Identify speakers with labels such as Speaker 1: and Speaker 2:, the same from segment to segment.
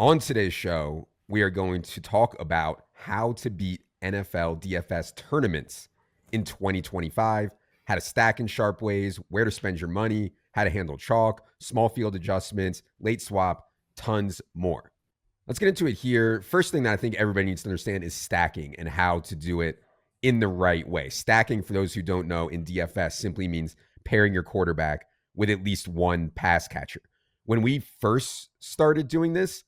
Speaker 1: On today's show, we are going to talk about how to beat NFL DFS tournaments in 2025, how to stack in sharp ways, where to spend your money, how to handle chalk, small field adjustments, late swap, tons more. Let's get into it here. First thing that I think everybody needs to understand is stacking and how to do it in the right way. Stacking, for those who don't know, in DFS simply means pairing your quarterback with at least one pass catcher. When we first started doing this,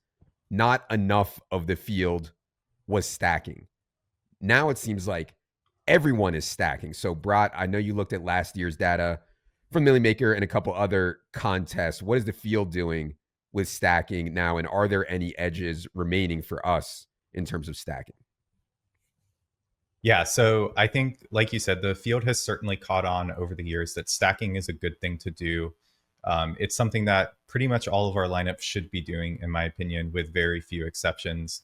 Speaker 1: not enough of the field was stacking. Now it seems like everyone is stacking. So, Brott, I know you looked at last year's data from Millie Maker and a couple other contests. What is the field doing with stacking now? And are there any edges remaining for us in terms of stacking?
Speaker 2: Yeah, so I think, like you said, the field has certainly caught on over the years that stacking is a good thing to do. It's something that pretty much all of our lineups should be doing, in my opinion, with very few exceptions,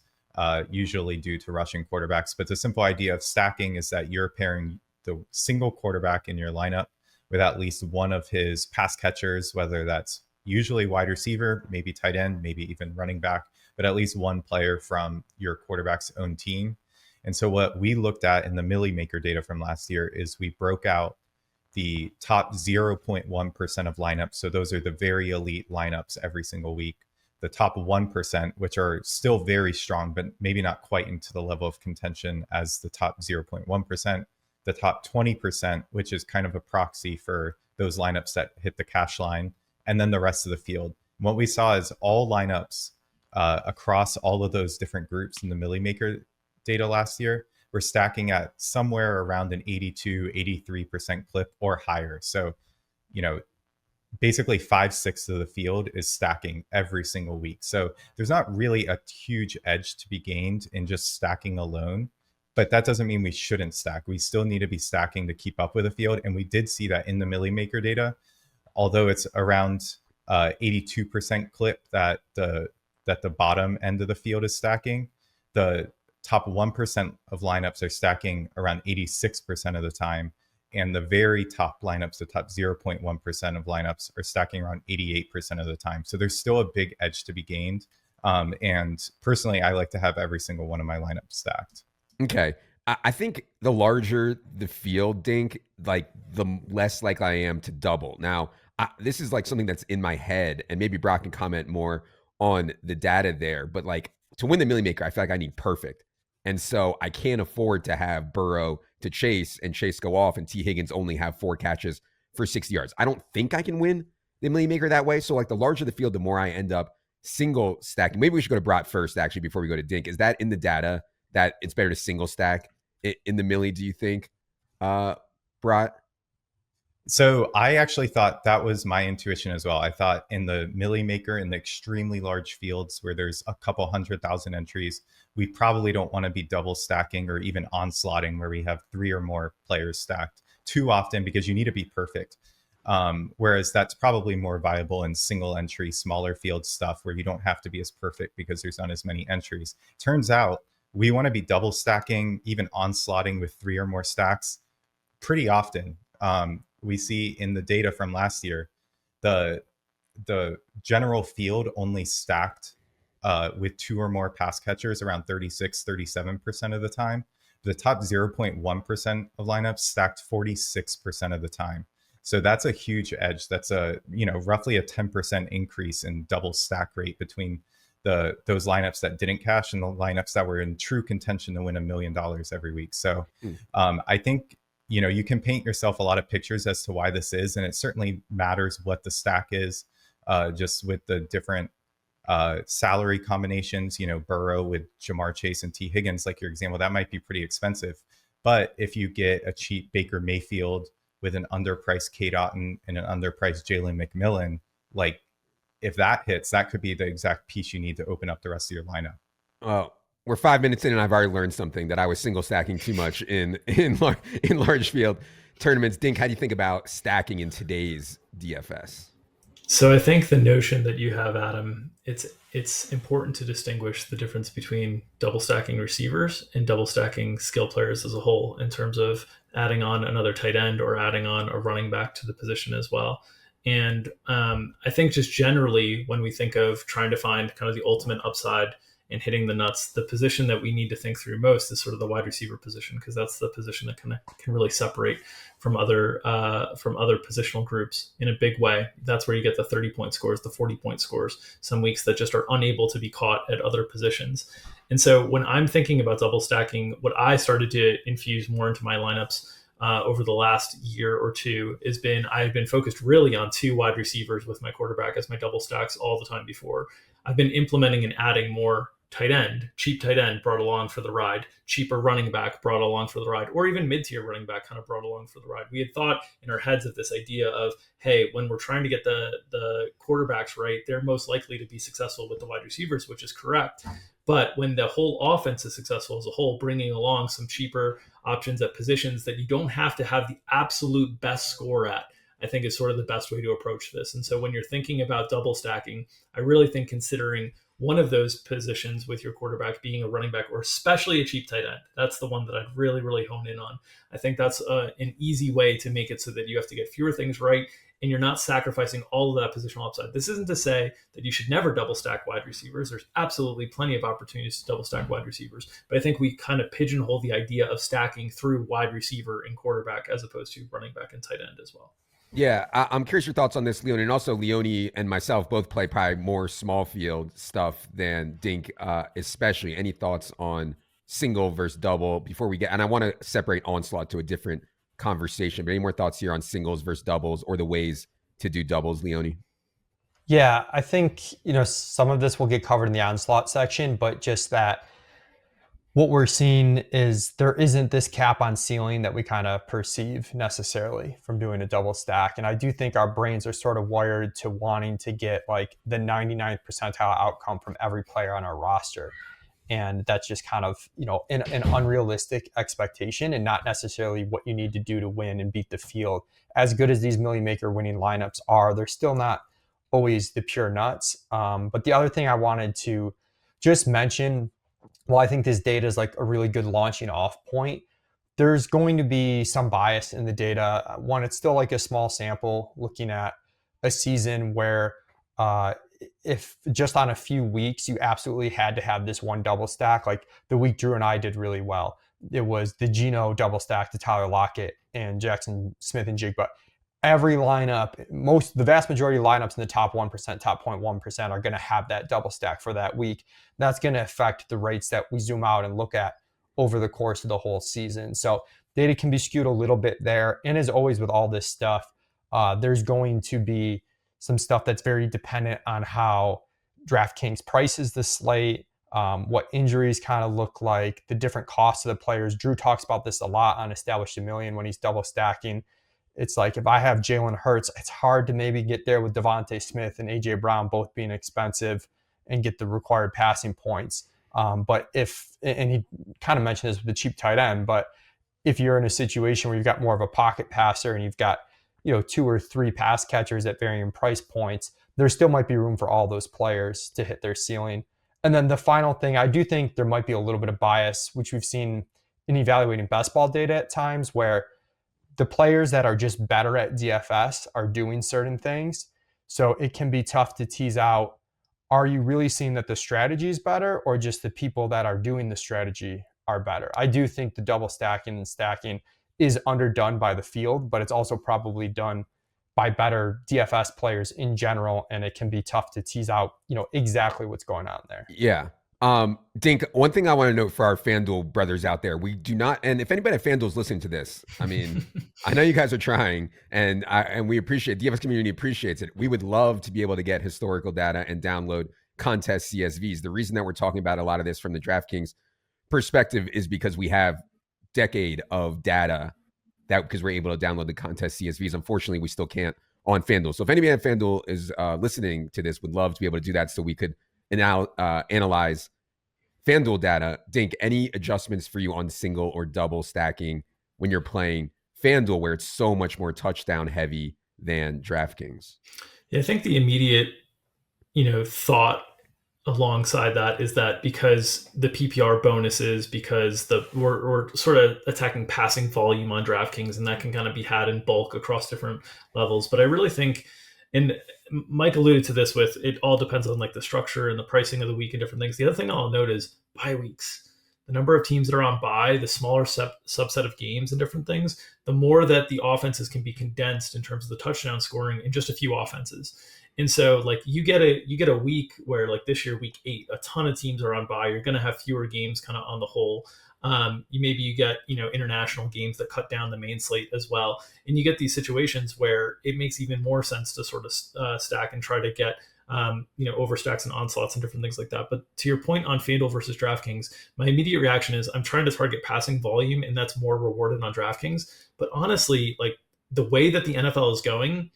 Speaker 2: usually due to rushing quarterbacks. But the simple idea of stacking is that you're pairing the single quarterback in your lineup with at least one of his pass catchers, whether that's usually wide receiver, maybe tight end, maybe even running back, but at least one player from your quarterback's own team. And so what we looked at in the Millie Maker data from last year is we broke out the top 0.1% of lineups. So those are the very elite lineups every single week. The top 1%, which are still very strong, but maybe not quite into the level of contention as the top 0.1%. The top 20%, which is kind of a proxy for those lineups that hit the cash line, and then the rest of the field. What we saw is all lineups across all of those different groups in the Millie Maker data last year, we're stacking at somewhere around an 82, 83% clip or higher. So, basically 5/6 of the field is stacking every single week. So there's not really a huge edge to be gained in just stacking alone. But that doesn't mean we shouldn't stack. We still need to be stacking to keep up with the field. And we did see that in the Millie Maker data, although it's around 82% clip that the bottom end of the field is stacking. The top 1% of lineups are stacking around 86% of the time. And the very top lineups, the top 0.1% of lineups, are stacking around 88% of the time. So there's still a big edge to be gained. And personally, I like to have every single one of my lineups stacked.
Speaker 1: Okay. I think the larger the field, Dink, like the less likely I am to double. Now, this is like something that's in my head, and maybe Brock can comment more on the data there. But like to win the Millie Maker, I feel like I need perfect. And so I can't afford to have Burrow to Chase and Chase go off and T. Higgins only have 4 catches for 60 yards. I don't think I can win the Millie Maker that way. So like the larger the field, the more I end up single stacking. Maybe we should go to Brott first, actually, before we go to Dink. Is that in the data that it's better to single stack in the Millie, do you think, Brott?
Speaker 2: So I actually thought that was my intuition as well. I thought in the Millie Maker, in the extremely large fields where there's a couple 100,000 entries, we probably don't want to be double stacking or even onslaughting where we have 3 or more players stacked too often, because you need to be perfect. Whereas that's probably more viable in single entry, smaller field stuff where you don't have to be as perfect because there's not as many entries. Turns out we want to be double stacking, even onslaughting with 3 or more stacks pretty often. We see in the data from last year, the general field only stacked with 2 or more pass catchers around 36, 37% of the time. The top 0.1% of lineups stacked 46% of the time. So that's a huge edge. That's roughly a 10% increase in double stack rate between those lineups that didn't cash and the lineups that were in true contention to win $1 million every week. So I think you can paint yourself a lot of pictures as to why this is, and it certainly matters what the stack is, just with the different salary combinations. Burrow with Jamar Chase and T. Higgins, like your example, that might be pretty expensive. But if you get a cheap Baker Mayfield with an underpriced Kate Otten and an underpriced Jalen McMillan, like if that hits, that could be the exact piece you need to open up the rest of your lineup.
Speaker 1: Well, we're 5 minutes in, and I've already learned something, that I was single stacking too much in large field tournaments. Dink, how do you think about stacking in today's DFS?
Speaker 3: So I think the notion that you have, Adam, it's important to distinguish the difference between double stacking receivers and double stacking skill players as a whole, in terms of adding on another tight end or adding on a running back to the position as well. And I think just generally, when we think of trying to find kind of the ultimate upside and hitting the nuts, the position that we need to think through most is sort of the wide receiver position, because that's the position that can really separate from other positional groups in a big way. That's where you get the 30-point scores, the 40-point scores, some weeks that just are unable to be caught at other positions. And so when I'm thinking about double stacking, what I started to infuse more into my lineups over the last year or two I've been focused really on 2 wide receivers with my quarterback as my double stacks all the time before. I've been implementing and adding more cheap tight end brought along for the ride, cheaper running back brought along for the ride, or even mid-tier running back kind of brought along for the ride. We had thought in our heads of this idea of, hey, when we're trying to get the quarterbacks right, they're most likely to be successful with the wide receivers, which is correct. But when the whole offense is successful as a whole, bringing along some cheaper options at positions that you don't have to have the absolute best score at, I think is sort of the best way to approach this. And so when you're thinking about double stacking, I really think considering one of those positions with your quarterback being a running back, or especially a cheap tight end, that's the one that I'd really, really hone in on. I think that's an easy way to make it so that you have to get fewer things right and you're not sacrificing all of that positional upside. This isn't to say that you should never double stack wide receivers. There's absolutely plenty of opportunities to double stack wide receivers. But I think we kind of pigeonhole the idea of stacking through wide receiver and quarterback as opposed to running back and tight end as well.
Speaker 1: Yeah, I'm curious your thoughts on this, Leone. And also, Leone and myself both play probably more small field stuff than Dink, especially. Any thoughts on single versus double before we get? And I want to separate Onslaught to a different conversation, but any more thoughts here on singles versus doubles or the ways to do doubles, Leone?
Speaker 4: Yeah, I think, some of this will get covered in the Onslaught section, but just that what we're seeing is there isn't this cap on ceiling that we kind of perceive necessarily from doing a double stack. And I do think our brains are sort of wired to wanting to get like the 99th percentile outcome from every player on our roster. And that's just kind of, an unrealistic expectation and not necessarily what you need to do to win and beat the field. As good as these million maker winning lineups are, they're still not always the pure nuts. But the other thing I wanted to just mention, well, I think this data is like a really good launching off point. There's going to be some bias in the data. One, it's still like a small sample looking at a season where if just on a few weeks, you absolutely had to have this one double stack. Like the week Drew and I did really well. It was the Geno double stack to Tyler Lockett and Jackson Smith and Jigba. Every lineup, the vast majority of lineups in the top 1%, top 0.1% are going to have that double stack for that week. That's going to affect the rates that we zoom out and look at over the course of the whole season. So data can be skewed a little bit there. And as always with all this stuff, there's going to be some stuff that's very dependent on how DraftKings prices the slate, what injuries kind of look like, the different costs of the players. Drew talks about this a lot on Established a Million when he's double stacking. It's like if I have Jalen Hurts, it's hard to maybe get there with Devontae Smith and A.J. Brown both being expensive and get the required passing points. But and he kind of mentioned this with the cheap tight end, but if you're in a situation where you've got more of a pocket passer and you've got 2 or 3 pass catchers at varying price points, there still might be room for all those players to hit their ceiling. And then the final thing, I do think there might be a little bit of bias, which we've seen in evaluating best ball data at times, where the players that are just better at DFS are doing certain things. So it can be tough to tease out, are you really seeing that the strategy is better or just the people that are doing the strategy are better? I do think the double stacking and stacking is underdone by the field, but it's also probably done by better DFS players in general. And it can be tough to tease out, exactly what's going on there.
Speaker 1: Yeah. Dink, one thing I want to note for our FanDuel brothers out there, we do not, and if anybody at FanDuel is listening to this, I mean, I know you guys are trying and we appreciate, DFS community appreciates it. We would love to be able to get historical data and download contest CSVs. The reason that we're talking about a lot of this from the DraftKings perspective is because we have decade of data because we're able to download the contest CSVs. Unfortunately, we still can't on FanDuel. So if anybody at FanDuel is listening to this, would love to be able to do that so we could analyze FanDuel data. Dink, any adjustments for you on single or double stacking when you're playing FanDuel, where it's so much more touchdown heavy than DraftKings?
Speaker 3: Yeah, I think the immediate, thought alongside that is that because the PPR bonuses, because we're sort of attacking passing volume on DraftKings, and that can kind of be had in bulk across different levels. But I really think And Mike alluded to this with it all depends on like the structure and the pricing of the week and different things. The other thing I'll note is bye weeks. The number of teams that are on bye, the smaller subset of games and different things, the more that the offenses can be condensed in terms of the touchdown scoring in just a few offenses. And so like you get a week where like this year, week 8, a ton of teams are on bye. You're going to have fewer games kind of on the whole. You get international games that cut down the main slate as well, and you get these situations where it makes even more sense to sort of stack and try to get overstacks and onslaughts and different things like that. But to your point on FanDuel versus DraftKings, my immediate reaction is I'm trying to target passing volume, and that's more rewarded on DraftKings. But honestly, like the way that the NFL is going,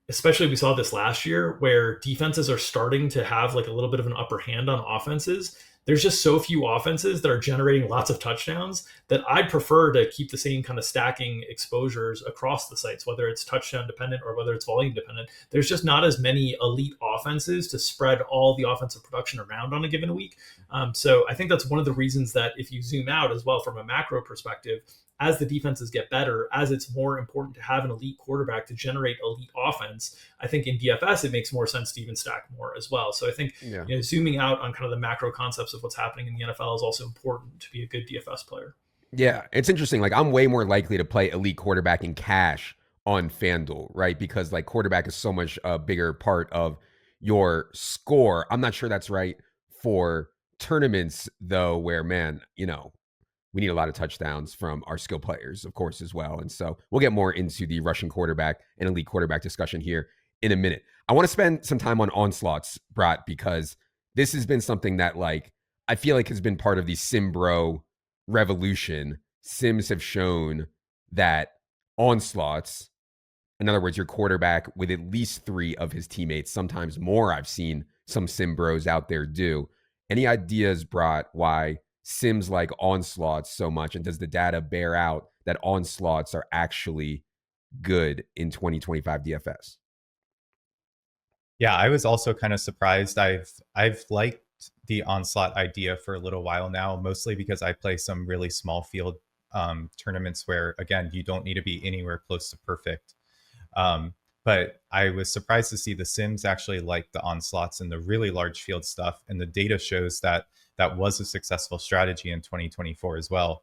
Speaker 3: especially we saw this last year where defenses are starting to have like a little bit of an upper hand on offenses. There's just so few offenses that are generating lots of touchdowns that I'd prefer to keep the same kind of stacking exposures across the sites, whether it's touchdown dependent or whether it's volume dependent. There's just not as many elite offenses to spread all the offensive production around on a given week. So I think that's one of the reasons that if you zoom out as well from a macro perspective, as the defenses get better, as it's more important to have an elite quarterback to generate elite offense, I think in DFS, it makes more sense to even stack more as well. So I think zooming out on kind of the macro concepts of what's happening in the NFL is also important to be a good DFS player.
Speaker 1: Yeah, it's interesting. Like I'm way more likely to play elite quarterback in cash on FanDuel, right? Because like quarterback is so much a bigger part of your score. I'm not sure that's right for tournaments though, where man, we need a lot of touchdowns from our skill players, of course, as well. And so we'll get more into the Russian quarterback and elite quarterback discussion here in a minute. I want to spend some time on Onslaughts, Brott, because this has been something that like I feel like has been part of the Simbro revolution. Sims have shown that Onslaughts, in other words, your quarterback with at least 3 of his teammates, sometimes more, I've seen some Simbros out there do. Any ideas, Brott, why Sims like Onslaughts so much, and does the data bear out that Onslaughts are actually good in 2025 DFS?
Speaker 2: Yeah, I was also kind of surprised. I've liked the Onslaught idea for a little while now, mostly because I play some really small field tournaments where, again, you don't need to be anywhere close to perfect. But I was surprised to see the Sims actually like the Onslaughts and the really large field stuff, and the data shows that that was a successful strategy in 2024 as well.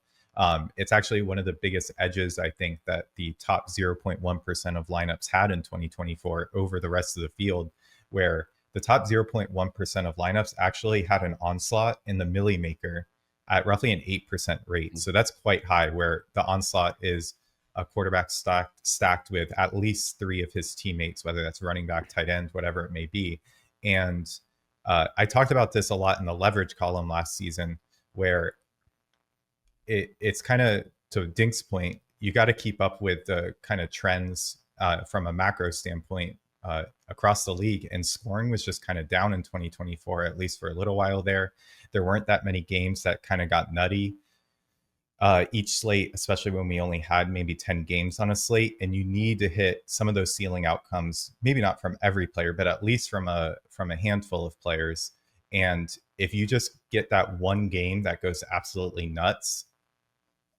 Speaker 2: It's actually one of the biggest edges, I think, that the top 0.1% of lineups had in 2024 over the rest of the field, where the top 0.1% of lineups actually had an Onslaught in the Millie Maker at roughly an 8% rate. So that's quite high, where the Onslaught is a quarterback stacked with at least 3 of his teammates, whether that's running back, tight end, whatever it may be. And I talked about this a lot in the leverage column last season, where it's kind of, to Dink's point, you got to keep up with the kind of trends from a macro standpoint across the league. And scoring was just kind of down in 2024, at least for a little while there. There weren't that many games that kind of got nutty each slate, especially when we only had maybe 10 games on a slate, and you need to hit some of those ceiling outcomes, maybe not from every player, but at least from a handful of players. And if you just get that one game that goes absolutely nuts,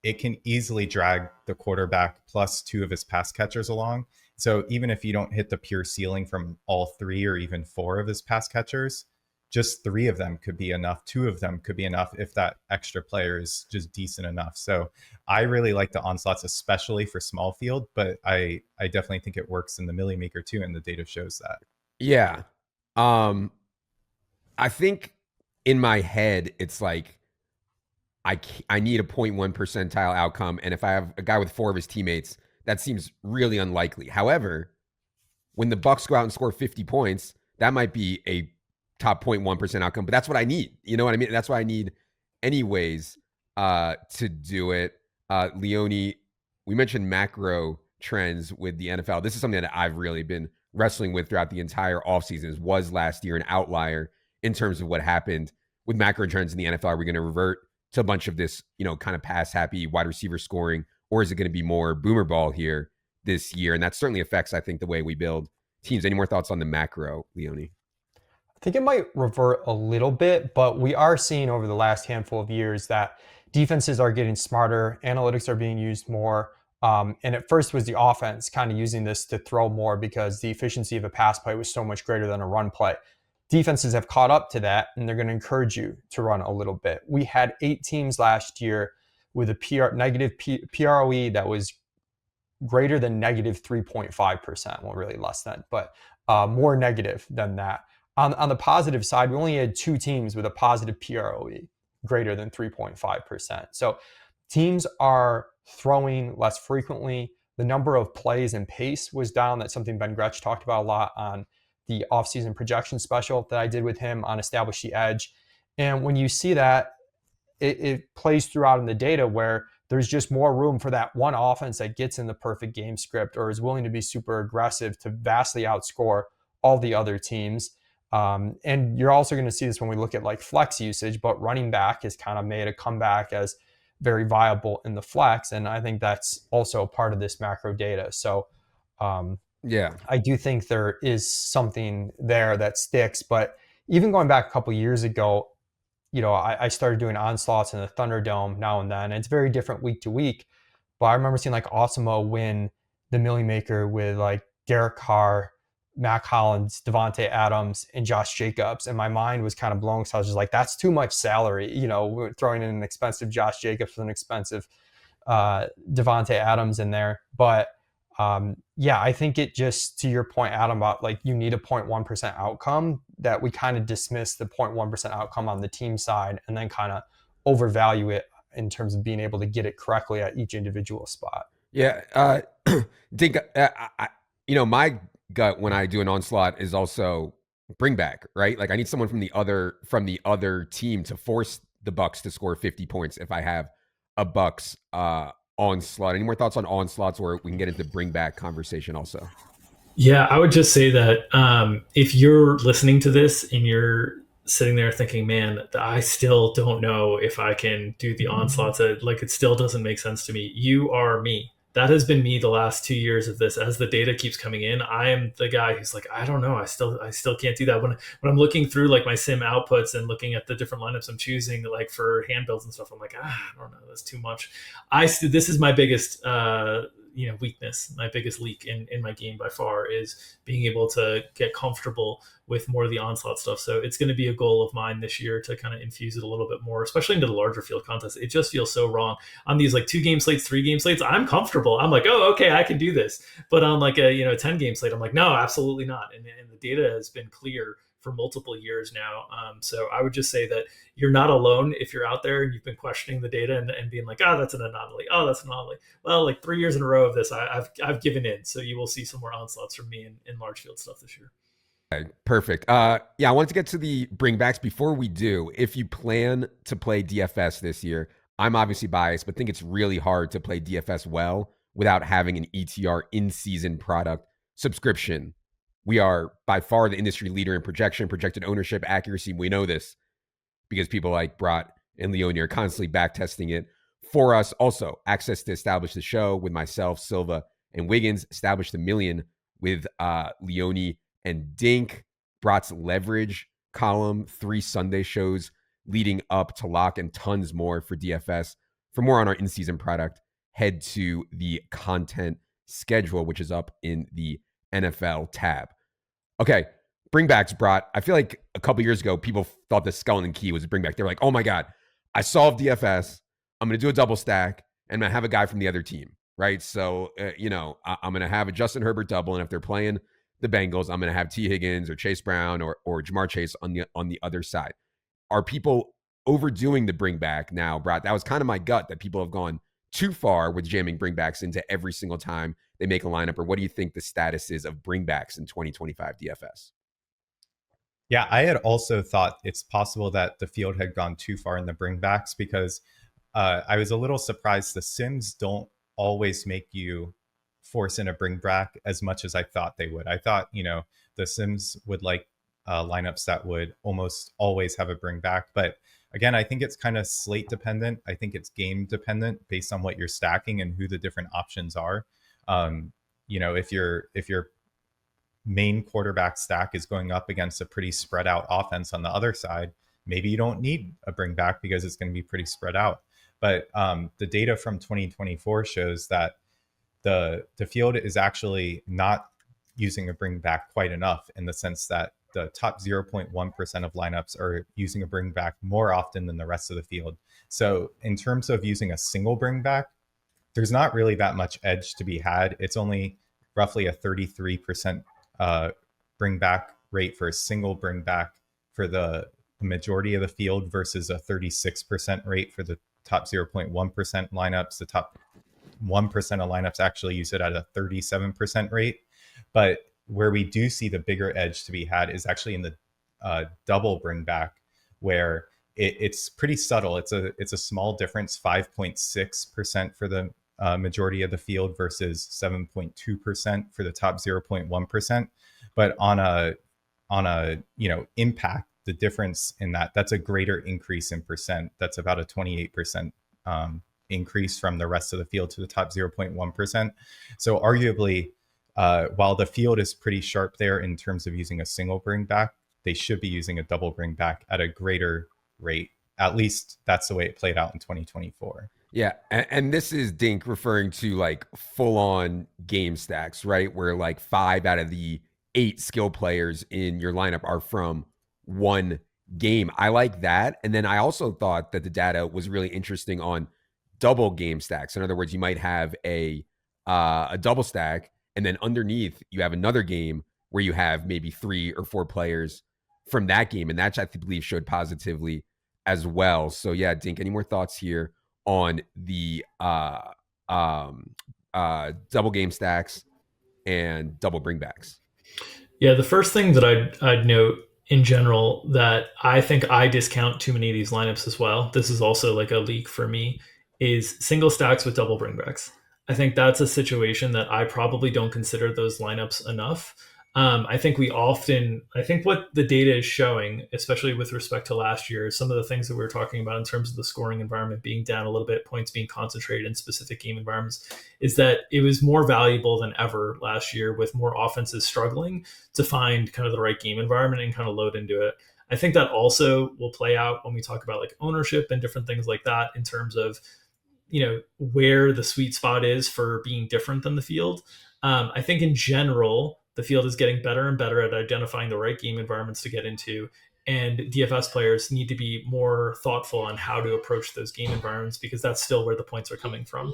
Speaker 2: it can easily drag the quarterback plus 2 of his pass catchers along. So even if you don't hit the pure ceiling from all 3 or even 4 of his pass catchers, just 3 of them could be enough. 2 of them could be enough if that extra player is just decent enough. So I really like the Onslaughts, especially for small field, but I definitely think it works in the Millie Maker too, and the data shows that.
Speaker 1: Yeah. I think in my head, it's like I need a 0.1 percentile outcome. And if I have a guy with 4 of his teammates, that seems really unlikely. However, when the Bucks go out and score 50 points, that might be a top 0.1% outcome, but that's what I need. You know what I mean? That's what I need anyways to do it. Leone, we mentioned macro trends with the NFL. This is something that I've really been wrestling with throughout the entire offseason. Was last year an outlier in terms of what happened with macro trends in the NFL? Are we going to revert to a bunch of this, kind of pass happy wide receiver scoring, or is it going to be more boomer ball here this year? And that certainly affects, I think, the way we build teams. Any more thoughts on the macro, Leone?
Speaker 4: I think it might revert a little bit, but we are seeing over the last handful of years that defenses are getting smarter, analytics are being used more, And at first was the offense kind of using this to throw more because the efficiency of a pass play was so much greater than a run play. Defenses have caught up to that, and they're going to encourage you to run a little bit. We had 8 teams last year with a negative PROE that was greater than negative 3.5%. Well, really less than, but more negative than that. On the positive side, we only had 2 teams with a positive PROE greater than 3.5%. So teams are throwing less frequently. The number of plays and pace was down. That's something Ben Gretsch talked about a lot on the offseason projection special that I did with him on Establish the Edge. And when you see that, it plays throughout in the data where there's just more room for that one offense that gets in the perfect game script or is willing to be super aggressive to vastly outscore all the other teams. And you're also going to see this when we look at like flex usage, but running back has kind of made a comeback as very viable in the flex. And I think that's also a part of this macro data. So
Speaker 1: Yeah.
Speaker 4: I do think there is something there that sticks. But even going back a couple of years ago, I started doing Onslaughts in the Thunderdome now and then. It's very different week to week. But I remember seeing like Osimo win the Millie Maker with like Derek Carr, Mac Hollins, Devontae Adams, and Josh Jacobs. And my mind was kind of blown because I was just like, that's too much salary. We're throwing in an expensive Josh Jacobs with an expensive Devontae Adams in there. But I think it just, to your point, Adam, about like you need a 0.1% outcome, that we kind of dismiss the 0.1% outcome on the team side and then kind of overvalue it in terms of being able to get it correctly at each individual spot.
Speaker 1: Yeah. Dink, my gut when I do an onslaught is also bring back, right? Like I need someone from the other team to force the Bucks to score 50 points if I have a Bucks onslaught. Any more thoughts on onslaughts, or we can get into bring back conversation also?
Speaker 3: Yeah, I would just say that if you're listening to this and you're sitting there thinking, man, I still don't know if I can do the onslaughts, like it still doesn't make sense to me. You are me. That has been me the last 2 years of this. As the data keeps coming in, I am the guy who's like, I don't know. I still can't do that. When I'm looking through like my sim outputs and looking at the different lineups I'm choosing, like for hand builds and stuff, I'm like, I don't know. That's too much. This is my biggest, weakness. My biggest leak in my game by far is being able to get comfortable with more of the onslaught stuff. So it's going to be a goal of mine this year to kind of infuse it a little bit more, especially into the larger field contests. It just feels so wrong on these like 2 game slates, 3 game slates. I'm comfortable. I'm like, oh, okay, I can do this. But on like a 10 game slate, I'm like, no, absolutely not. And the data has been clear for multiple years now. So I would just say that you're not alone if you're out there and you've been questioning the data and being like, oh, that's an anomaly. Oh, that's an anomaly. Well, like 3 years in a row of this, I've given in. So you will see some more onslaughts from me in large field stuff this year.
Speaker 1: Okay, perfect. I wanted to get to the bringbacks. Before we do, if you plan to play DFS this year, I'm obviously biased, but think it's really hard to play DFS well without having an ETR in-season product subscription. We are by far the industry leader in projected ownership, accuracy. We know this because people like Brott and Leone are constantly back testing it for us. Also, access to Establish the Show with myself, Silva, and Wiggins. Establish the Million with Leone and Dink. Brott's leverage column, 3 Sunday shows leading up to lock, and tons more for DFS. For more on our in-season product, head to the content schedule, which is up in the NFL tab. Okay, bringbacks, Brott. I feel like a couple years ago, people thought the skeleton key was a bringback. They were like, oh my God, I solved DFS. I'm going to do a double stack, and I'm going to have a guy from the other team, right? So, I'm going to have a Justin Herbert double, and if they're playing the Bengals, I'm going to have T. Higgins or Chase Brown or Jamar Chase on the other side. Are people overdoing the bringback now, Brott? That was kind of my gut, that people have gone too far with jamming bringbacks into every single time they make a lineup. Or what do you think the status is of bringbacks in 2025 DFS?
Speaker 2: Yeah, I had also thought it's possible that the field had gone too far in the bringbacks because I was a little surprised the Sims don't always make you force in a bringback as much as I thought they would. I thought, the Sims would like lineups that would almost always have a bringback. But again, I think it's kind of slate dependent. I think it's game dependent based on what you're stacking and who the different options are. If your main quarterback stack is going up against a pretty spread out offense on the other side, maybe you don't need a bring back because it's going to be pretty spread out. But the data from 2024 shows that the field is actually not using a bring back quite enough, in the sense that the top 0.1% of lineups are using a bring back more often than the rest of the field. So in terms of using a single bring back, there's not really that much edge to be had. It's only roughly a 33% bring back rate for a single bring back for the majority of the field, versus a 36% rate for the top 0.1% lineups. The top 1% of lineups actually use it at a 37% rate. But where we do see the bigger edge to be had is actually in the double bring back, where it's pretty subtle. It's a small difference, 5.6% for the majority of the field versus 7.2% for the top 0.1%. But on a impact, the difference in that's a greater increase in percent. That's about a 28% increase from the rest of the field to the top 0.1%. So arguably, while the field is pretty sharp there in terms of using a single bring back, they should be using a double bring back at a greater rate. At least that's the way it played out in 2024.
Speaker 1: Yeah, and this is Dink referring to like full on game stacks, right? Where like 5 out of the 8 skill players in your lineup are from one game. I like that. And then I also thought that the data was really interesting on double game stacks. In other words, you might have a double stack, and then underneath you have another game where you have maybe 3 or 4 players from that game, and that I believe showed positively as well. So yeah, Dink, any more thoughts here on the double game stacks and double bringbacks?
Speaker 3: Yeah, the first thing that I'd note in general that I think I discount too many of these lineups as well. This is also like a leak for me, is single stacks with double bringbacks. I think that's a situation that I probably don't consider those lineups enough. I think what the data is showing, especially with respect to last year, some of the things that we were talking about in terms of the scoring environment being down a little bit, points being concentrated in specific game environments, is that it was more valuable than ever last year, with more offenses struggling to find kind of the right game environment and kind of load into it. I think that also will play out when we talk about like ownership and different things like that, in terms of, where the sweet spot is for being different than the field. I think in general, the field is getting better and better at identifying the right game environments to get into. And DFS players need to be more thoughtful on how to approach those game environments, because that's still where the points are coming from.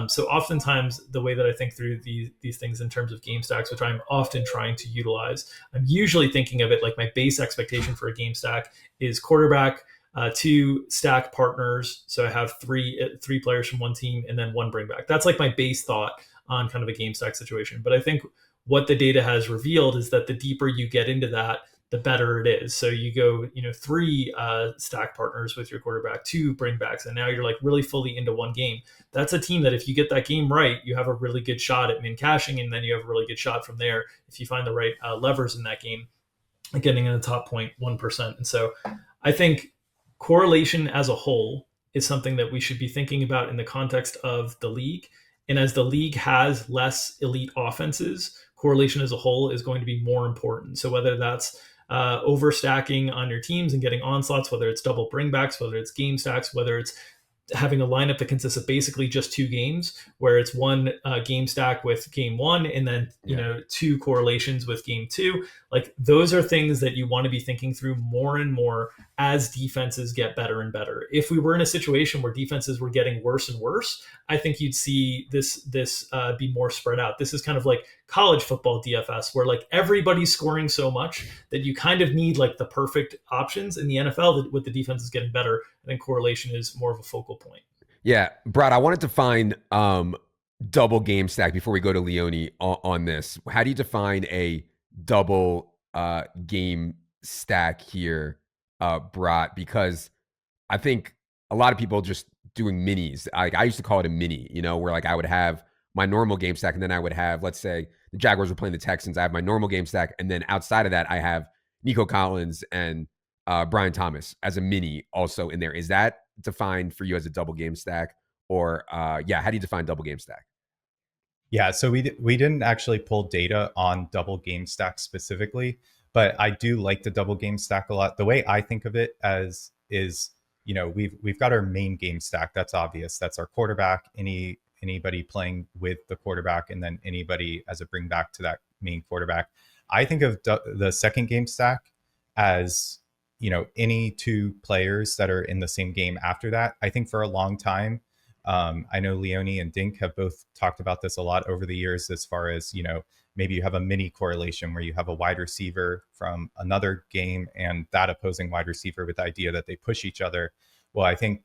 Speaker 3: So oftentimes, the way that I think through these things in terms of game stacks, which I'm often trying to utilize, I'm usually thinking of it like my base expectation for a game stack is quarterback, 2 stack partners. So I have three players from one team, and then 1 bring back. That's like my base thought on kind of a game stack situation. But I think what the data has revealed is that the deeper you get into that, the better it is. So you go, 3 stack partners with your quarterback, 2 bringbacks, and now you're like really fully into one game. That's a team that if you get that game right, you have a really good shot at min cashing, and then you have a really good shot from there if you find the right levers in that game, getting in the top 0.1%. And so I think correlation as a whole is something that we should be thinking about in the context of the league. And as the league has less elite offenses, correlation as a whole is going to be more important. So whether that's overstacking on your teams and getting onslaughts, whether it's double bringbacks, whether it's game stacks, whether it's having a lineup that consists of basically just 2 games, where it's 1 game stack with game 1 and then 2 correlations with game 2. Like, those are things that you want to be thinking through more and more as defenses get better and better. If we were in a situation where defenses were getting worse and worse, I think you'd see this be more spread out. This is kind of like college football DFS, where like everybody's scoring so much that you kind of need like the perfect options. In the NFL, with the defense is getting better, I think correlation is more of a focal point.
Speaker 1: Yeah, Brad, I wanted to find double game stack before we go to Leone on this. How do you define a double game stack here, Brad? Because I think a lot of people just doing minis. I used to call it a mini, where like I would have my normal game stack, and then I would have, let's say the Jaguars were playing the Texans. I have my normal game stack, and then outside of that, I have Nico Collins and Brian Thomas as a mini also in there. Is that defined for you as a double game stack, or how do you define double game stack?
Speaker 2: Yeah, so we didn't actually pull data on double game stack specifically, but I do like the double game stack a lot. The way I think of it is, we've got our main game stack. That's obvious. That's our quarterback, any anybody playing with the quarterback, and then anybody as a bring back to that main quarterback. I think of the second game stack as, any two players that are in the same game after that. I think for a long time, I know Leone and Dink have both talked about this a lot over the years, as far as, maybe you have a mini correlation where you have a wide receiver from another game and that opposing wide receiver, with the idea that they push each other. Well, I think,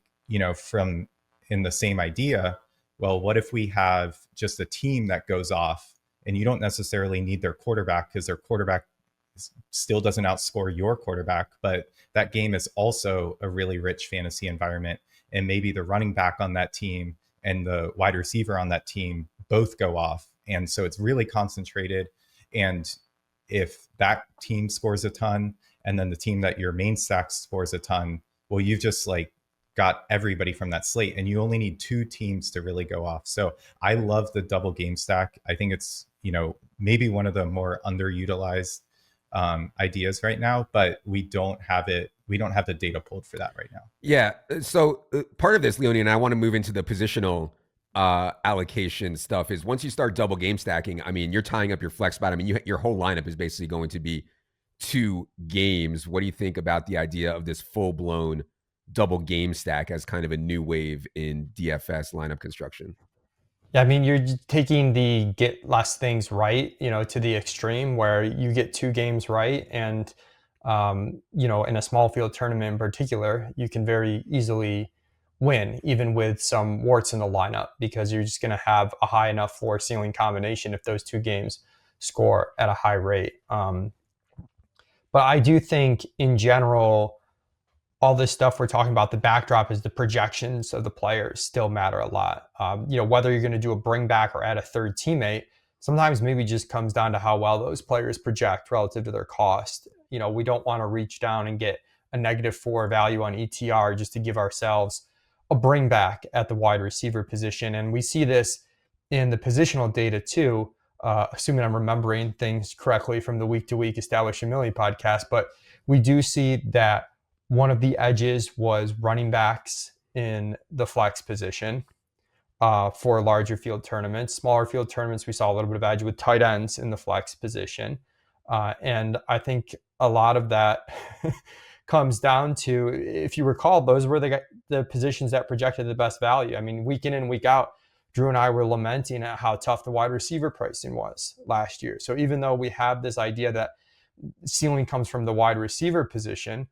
Speaker 2: from in the same idea, well, what if we have just a team that goes off and you don't necessarily need their quarterback, because their quarterback still doesn't outscore your quarterback, but that game is also a really rich fantasy environment. And maybe the running back on that team and the wide receiver on that team both go off. And so it's really concentrated. And if that team scores a ton, and then the team that your main stack scores a ton, well, you've just like got everybody from that slate, and you only need two teams to really go off. So I love the double game stack. I think it's, maybe one of the more underutilized ideas right now, but we don't have it. We don't have the data pulled for that right now.
Speaker 1: Yeah. So part of this, Leone, and I want to move into the positional allocation stuff, is once you start double game stacking, I mean, you're tying up your flex spot. I mean, your whole lineup is basically going to be 2 games. What do you think about the idea of this full blown double game stack as kind of a new wave in DFS lineup construction?
Speaker 4: Yeah, I mean, you're taking the get less things right, to the extreme, where you get 2 games right. And, in a small field tournament in particular, you can very easily win, even with some warts in the lineup, because you're just going to have a high enough floor ceiling combination if those 2 games score at a high rate. But I do think in general, all this stuff we're talking about, the backdrop is the projections of the players still matter a lot. Whether you're going to do a bring back or add a third teammate, sometimes maybe just comes down to how well those players project relative to their cost. We don't want to reach down and get a -4 value on ETR just to give ourselves a bring back at the wide receiver position. And we see this in the positional data too, assuming I'm remembering things correctly from the Week to Week Establish a Millie podcast. But we do see that one of the edges was running backs in the flex position for larger field tournaments. Smaller field tournaments, we saw a little bit of edge with tight ends in the flex position. And I think a lot of that comes down to, if you recall, those were the positions that projected the best value. I mean, week in and week out, Drew and I were lamenting at how tough the wide receiver pricing was last year. So even though we have this idea that ceiling comes from the wide receiver position,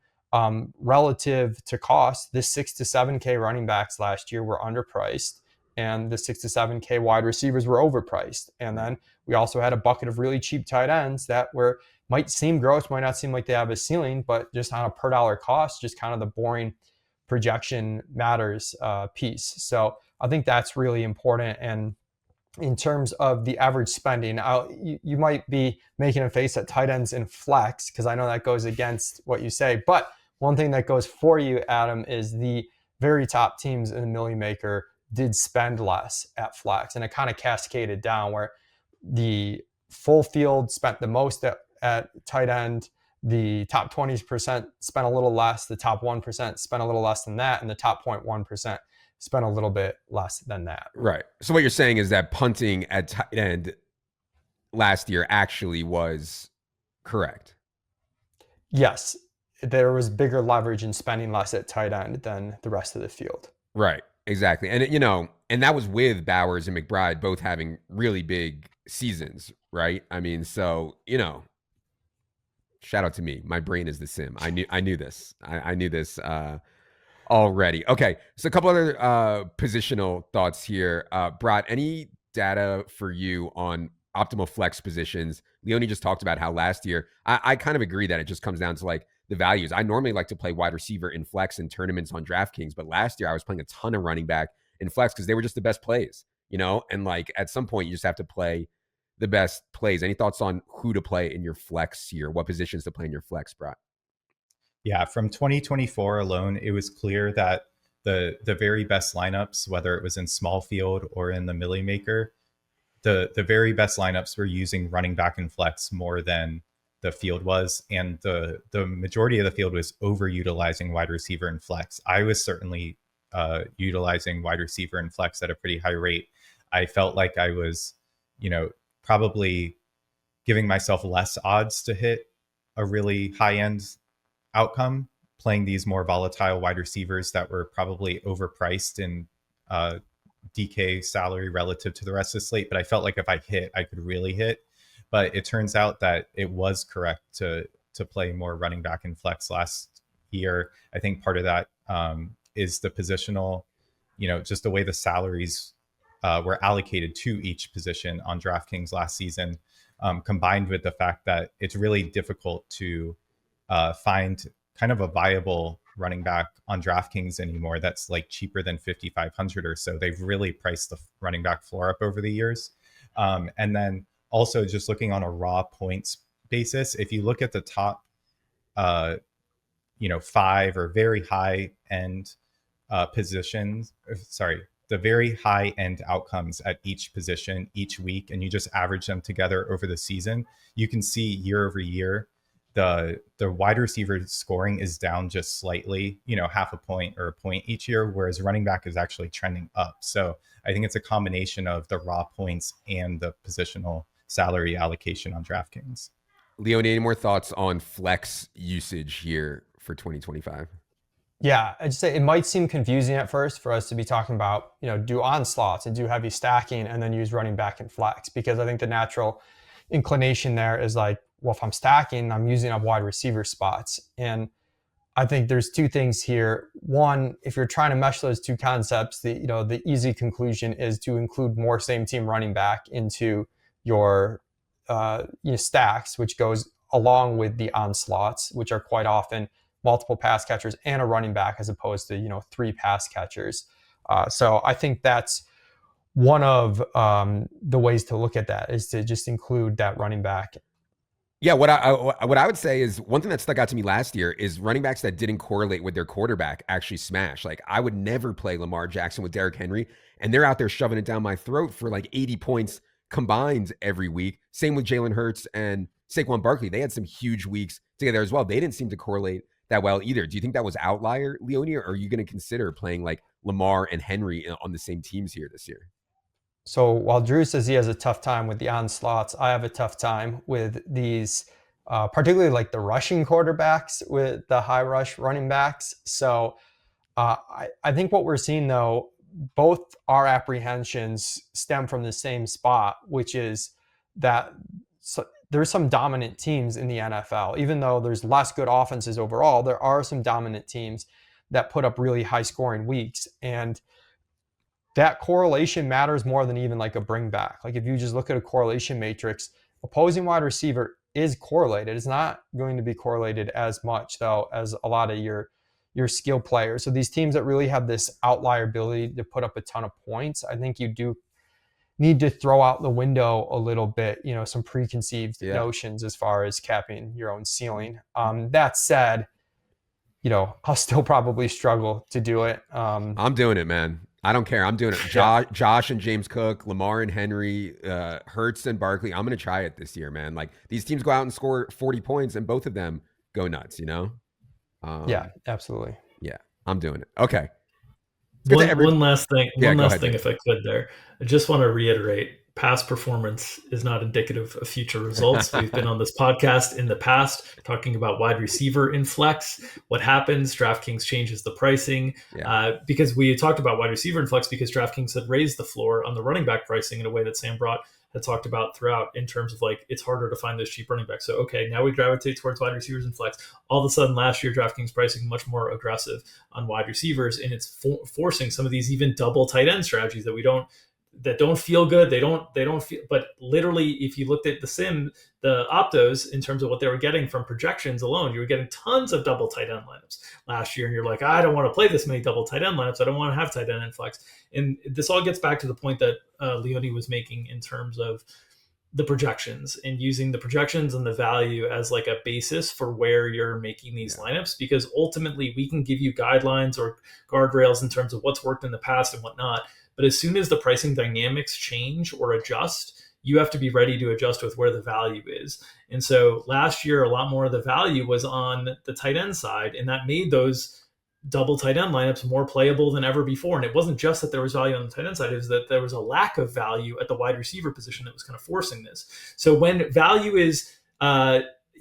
Speaker 4: relative to cost, the 6 to 7K running backs last year were underpriced, and the 6 to 7K wide receivers were overpriced. And then we also had a bucket of really cheap tight ends that might seem gross, might not seem like they have a ceiling, but just on a per dollar cost, just kind of the boring projection matters piece. So I think that's really important. And in terms of the average spending, you might be making a face at tight ends in flex, because I know that goes against what you say. But one thing that goes for you, Adam, is the very top teams in the Millie Maker did spend less at flex. And it kind of cascaded down, where the full field spent the most at tight end. The top 20% spent a little less. The top 1% spent a little less than that. And the top 0.1% spent a little bit less than that.
Speaker 1: Right. So what you're saying is that punting at tight end last year actually was correct.
Speaker 4: Yes. There was bigger leverage in spending less at tight end than the rest of the field.
Speaker 1: Right. Exactly. And, and that was with Bowers and McBride both having really big seasons, right? I mean, so, shout out to me. My brain is the sim. I knew this. I knew this already. Okay. So a couple other positional thoughts here. Brott, any data for you on optimal flex positions? Leone just talked about how last year, I kind of agree that it just comes down to like the values. I normally like to play wide receiver in flex and tournaments on DraftKings, but last year I was playing a ton of running back in flex because they were just the best plays, and like at some point you just have to play the best plays. Any thoughts on who to play in your flex here? What positions to play in your flex, Brott?
Speaker 2: Yeah, from 2024 alone, it was clear that the very best lineups, whether it was in small field or in the Millie Maker, the very best lineups were using running back and flex more than the field was, and the majority of the field was overutilizing wide receiver and flex. I was certainly utilizing wide receiver and flex at a pretty high rate. I felt like I was, probably giving myself less odds to hit a really high end outcome, playing these more volatile wide receivers that were probably overpriced in DK salary relative to the rest of the slate. But I felt like if I hit, I could really hit. But it turns out that it was correct to play more running back and flex last year. I think part of that is the positional, just the way the salaries were allocated to each position on DraftKings last season, combined with the fact that it's really difficult to find kind of a viable running back on DraftKings anymore that's like cheaper than 5,500 or so. They've really priced the running back floor up over the years. And then also just looking on a raw points basis, if you look at the top, 5 or very high end positions, the very high end outcomes at each position each week, and you just average them together over the season, you can see year over year, the wide receiver scoring is down just slightly, half a point or a point each year, whereas running back is actually trending up. So I think it's a combination of the raw points and the positional salary allocation on DraftKings.
Speaker 1: Leone, any more thoughts on flex usage here for 2025?
Speaker 4: Yeah, I'd say it might seem confusing at first for us to be talking about, do onslaughts and do heavy stacking and then use running back and flex, because I think the natural inclination there is like, well, if I'm stacking, I'm using up wide receiver spots. And I think there's two things here. One, if you're trying to mesh those two concepts, the easy conclusion is to include more same team running back into your stacks, which goes along with the onslaughts, which are quite often multiple pass catchers and a running back as opposed to 3 pass catchers. So I think that's one of the ways to look at that, is to just include that running back.
Speaker 1: Yeah, what I would say is one thing that stuck out to me last year is running backs that didn't correlate with their quarterback actually smash. Like, I would never play Lamar Jackson with Derrick Henry, and they're out there shoving it down my throat for like 80 points combined every week. Same with Jalen Hurts and Saquon Barkley. They had some huge weeks together as well. They didn't seem to correlate that well either. Do you think that was outlier, Leone, or are you going to consider playing like Lamar and Henry on the same teams here this year?
Speaker 4: So while Drew says he has a tough time with the onslaughts, I have a tough time with these, particularly like the rushing quarterbacks with the high rush running backs. So I think what we're seeing, though, both our apprehensions stem from the same spot, which is that there's some dominant teams in the NFL. Even though there's less good offenses overall, there are some dominant teams that put up really high scoring weeks. And that correlation matters more than even like a bring back. Like, if you just look at a correlation matrix, opposing wide receiver is correlated. It's not going to be correlated as much, though, as a lot of your skill players. So these teams that really have this outlier ability to put up a ton of points, I think you do need to throw out the window a little bit, some preconceived notions as far as capping your own ceiling. That said, I'll still probably struggle to do it.
Speaker 1: I'm doing it, man. I don't care. I'm doing it. Josh and James Cook, Lamar and Henry, Hurts and Barkley. I'm going to try it this year, man. Like, these teams go out and score 40 points and both of them go nuts,
Speaker 4: Yeah, absolutely.
Speaker 1: Yeah, I'm doing it. Okay.
Speaker 3: One last thing,
Speaker 1: Ahead,
Speaker 3: if I could there. I just want to reiterate, past performance is not indicative of future results. We've been on this podcast in the past talking about wide receiver in flex. What happens? DraftKings changes the pricing because we talked about wide receiver in flex because DraftKings had raised the floor on the running back pricing in a way that Sam Brott had talked about throughout, in terms of like, it's harder to find those cheap running backs. So, okay, now we gravitate towards wide receivers and flex. All of a sudden last year, DraftKings pricing much more aggressive on wide receivers, and it's forcing some of these even double tight end strategies that don't feel good. They don't feel, but literally, if you looked at the optos in terms of what they were getting from projections alone, you were getting tons of double tight end lineups last year. And you're like, I don't want to play this many double tight end lineups. I don't want to have tight end and flex. And this all gets back to the point that Leone was making in terms of the projections, and using the projections and the value as like a basis for where you're making these lineups, because ultimately we can give you guidelines or guardrails in terms of what's worked in the past and whatnot. But as soon as the pricing dynamics change or adjust, you have to be ready to adjust with where the value is. And so last year, a lot more of the value was on the tight end side, and that made those double tight end lineups more playable than ever before. And it wasn't just that there was value on the tight end side, it was that there was a lack of value at the wide receiver position that was kind of forcing this. So when value is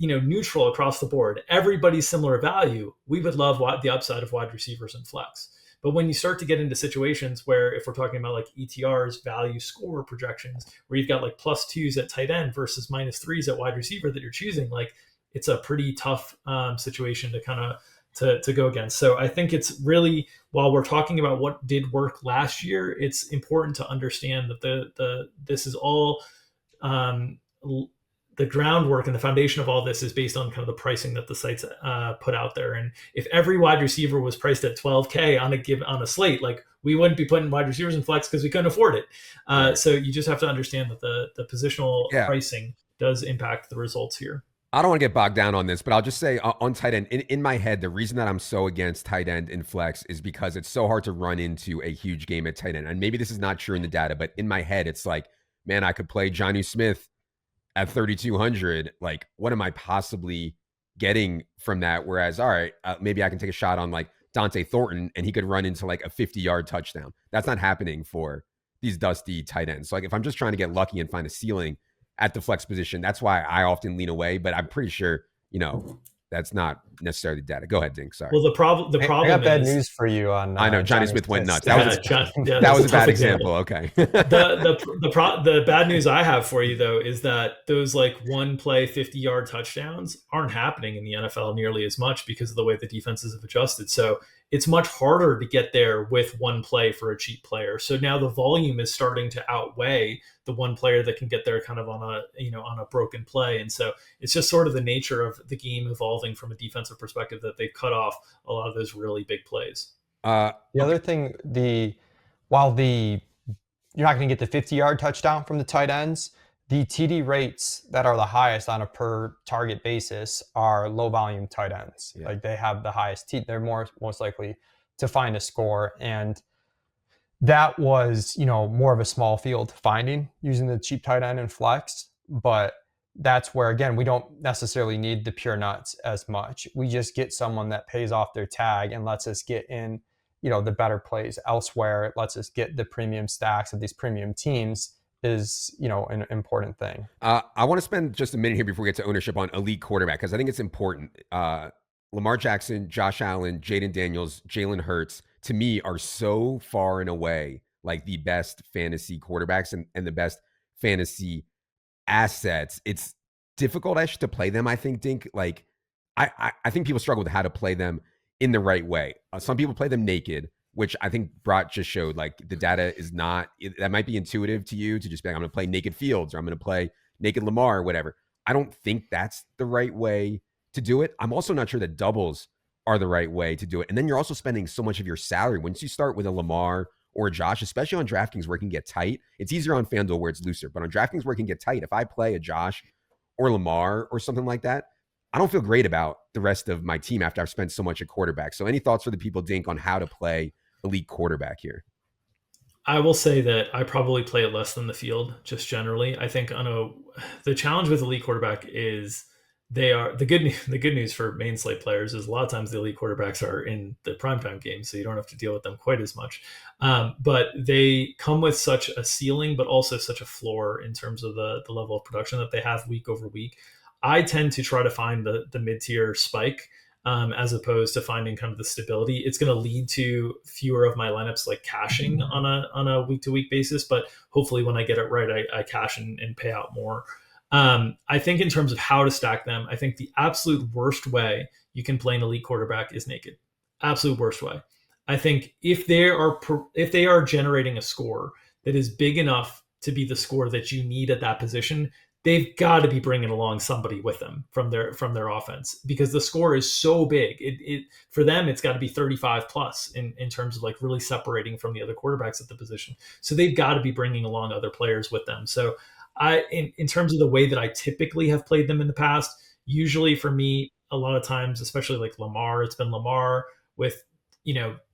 Speaker 3: neutral across the board, everybody's similar value, we would love the upside of wide receivers and flex. But when you start to get into situations where, if we're talking about like ETRs, value score projections, where you've got like +2s at tight end versus -3s at wide receiver that you're choosing, like it's a pretty tough situation to kind of to go against. So I think it's really, while we're talking about what did work last year, it's important to understand that this is all the groundwork and the foundation of all this is based on kind of the pricing that the sites put out there. And if every wide receiver was priced at $12K on a slate, like we wouldn't be putting wide receivers in flex because we couldn't afford it. So you just have to understand that the positional pricing does impact the results here.
Speaker 1: I don't want to get bogged down on this, but I'll just say on tight end, in my head, the reason that I'm so against tight end in flex is because it's so hard to run into a huge game at tight end. And maybe this is not true in the data, but in my head, it's like, man, I could play Jonnu Smith at 3,200. Like, what am I possibly getting from that? Whereas, all right, maybe I can take a shot on like Dante Thornton and he could run into like a 50-yard touchdown. That's not happening for these dusty tight ends. So like if I'm just trying to get lucky and find a ceiling at the flex position, that's why I often lean away, but I'm pretty sure, that's not necessarily data. Go ahead, Dink. Sorry.
Speaker 3: Well, the problem
Speaker 4: I got bad news for you on.
Speaker 1: I know Johnny Smith went nuts. That
Speaker 3: that
Speaker 1: was a bad example. Okay.
Speaker 3: the bad news I have for you though is that those like one play 50-yard touchdowns aren't happening in the NFL nearly as much because of the way the defenses have adjusted. So it's much harder to get there with one play for a cheap player. So now the volume is starting to outweigh the one player that can get there kind of on a broken play. And so it's just sort of the nature of the game evolving from a defensive perspective that they've cut off a lot of those really big plays.
Speaker 4: The other thing, while you're not going to get the 50-yard touchdown from the tight ends, the TD rates that are the highest on a per target basis are low volume tight ends. Yeah. Like they have the highest they're most likely to find a score. And that was, more of a small field finding using the cheap tight end and flex. But that's where, again, we don't necessarily need the pure nuts as much. We just get someone that pays off their tag and lets us get in, the better plays elsewhere. It lets us get the premium stacks of these premium teams is, an important thing.
Speaker 1: I want to spend just a minute here before we get to ownership on elite quarterback, because I think it's important. Lamar Jackson, Josh Allen, Jaden Daniels, Jalen Hurts, to me, are so far and away like the best fantasy quarterbacks and the best fantasy assets. It's difficult actually to play them, I think, Dink. Like, I think people struggle with how to play them in the right way. Some people play them naked, which I think Brott just showed. Like, the data is not, that might be intuitive to you to just be like, I'm going to play naked Fields or I'm going to play naked Lamar or whatever. I don't think that's the right way to do it. I'm also not sure that doubles are the right way to do it. And then you're also spending so much of your salary. Once you start with a Lamar or a Josh, especially on DraftKings where it can get tight, it's easier on Fanduel where it's looser. But on DraftKings where it can get tight, if I play a Josh or Lamar or something like that, I don't feel great about the rest of my team after I've spent so much at quarterback. So any thoughts for the people, Dink, on how to play elite quarterback here?
Speaker 3: I will say that I probably play it less than the field, just generally. I think the challenge with elite quarterback is they are the good news for main slate players is a lot of times the elite quarterbacks are in the primetime game, so you don't have to deal with them quite as much. But they come with such a ceiling, but also such a floor in terms of the level of production that they have week over week. I tend to try to find the mid-tier spike as opposed to finding kind of the stability. It's going to lead to fewer of my lineups like cashing on a week-to-week basis, but hopefully when I get it right, I cash and pay out more. I think in terms of how to stack them, I think the absolute worst way you can play an elite quarterback is naked. Absolute worst way. I think if they are generating a score that is big enough to be the score that you need at that position, they've got to be bringing along somebody with them from their offense, because the score is so big. It for them, it's got to be 35 plus in terms of like really separating from the other quarterbacks at the position. So they've got to be bringing along other players with them. So in terms of the way that I typically have played them in the past, usually for me, a lot of times, especially like Lamar, it's been Lamar with,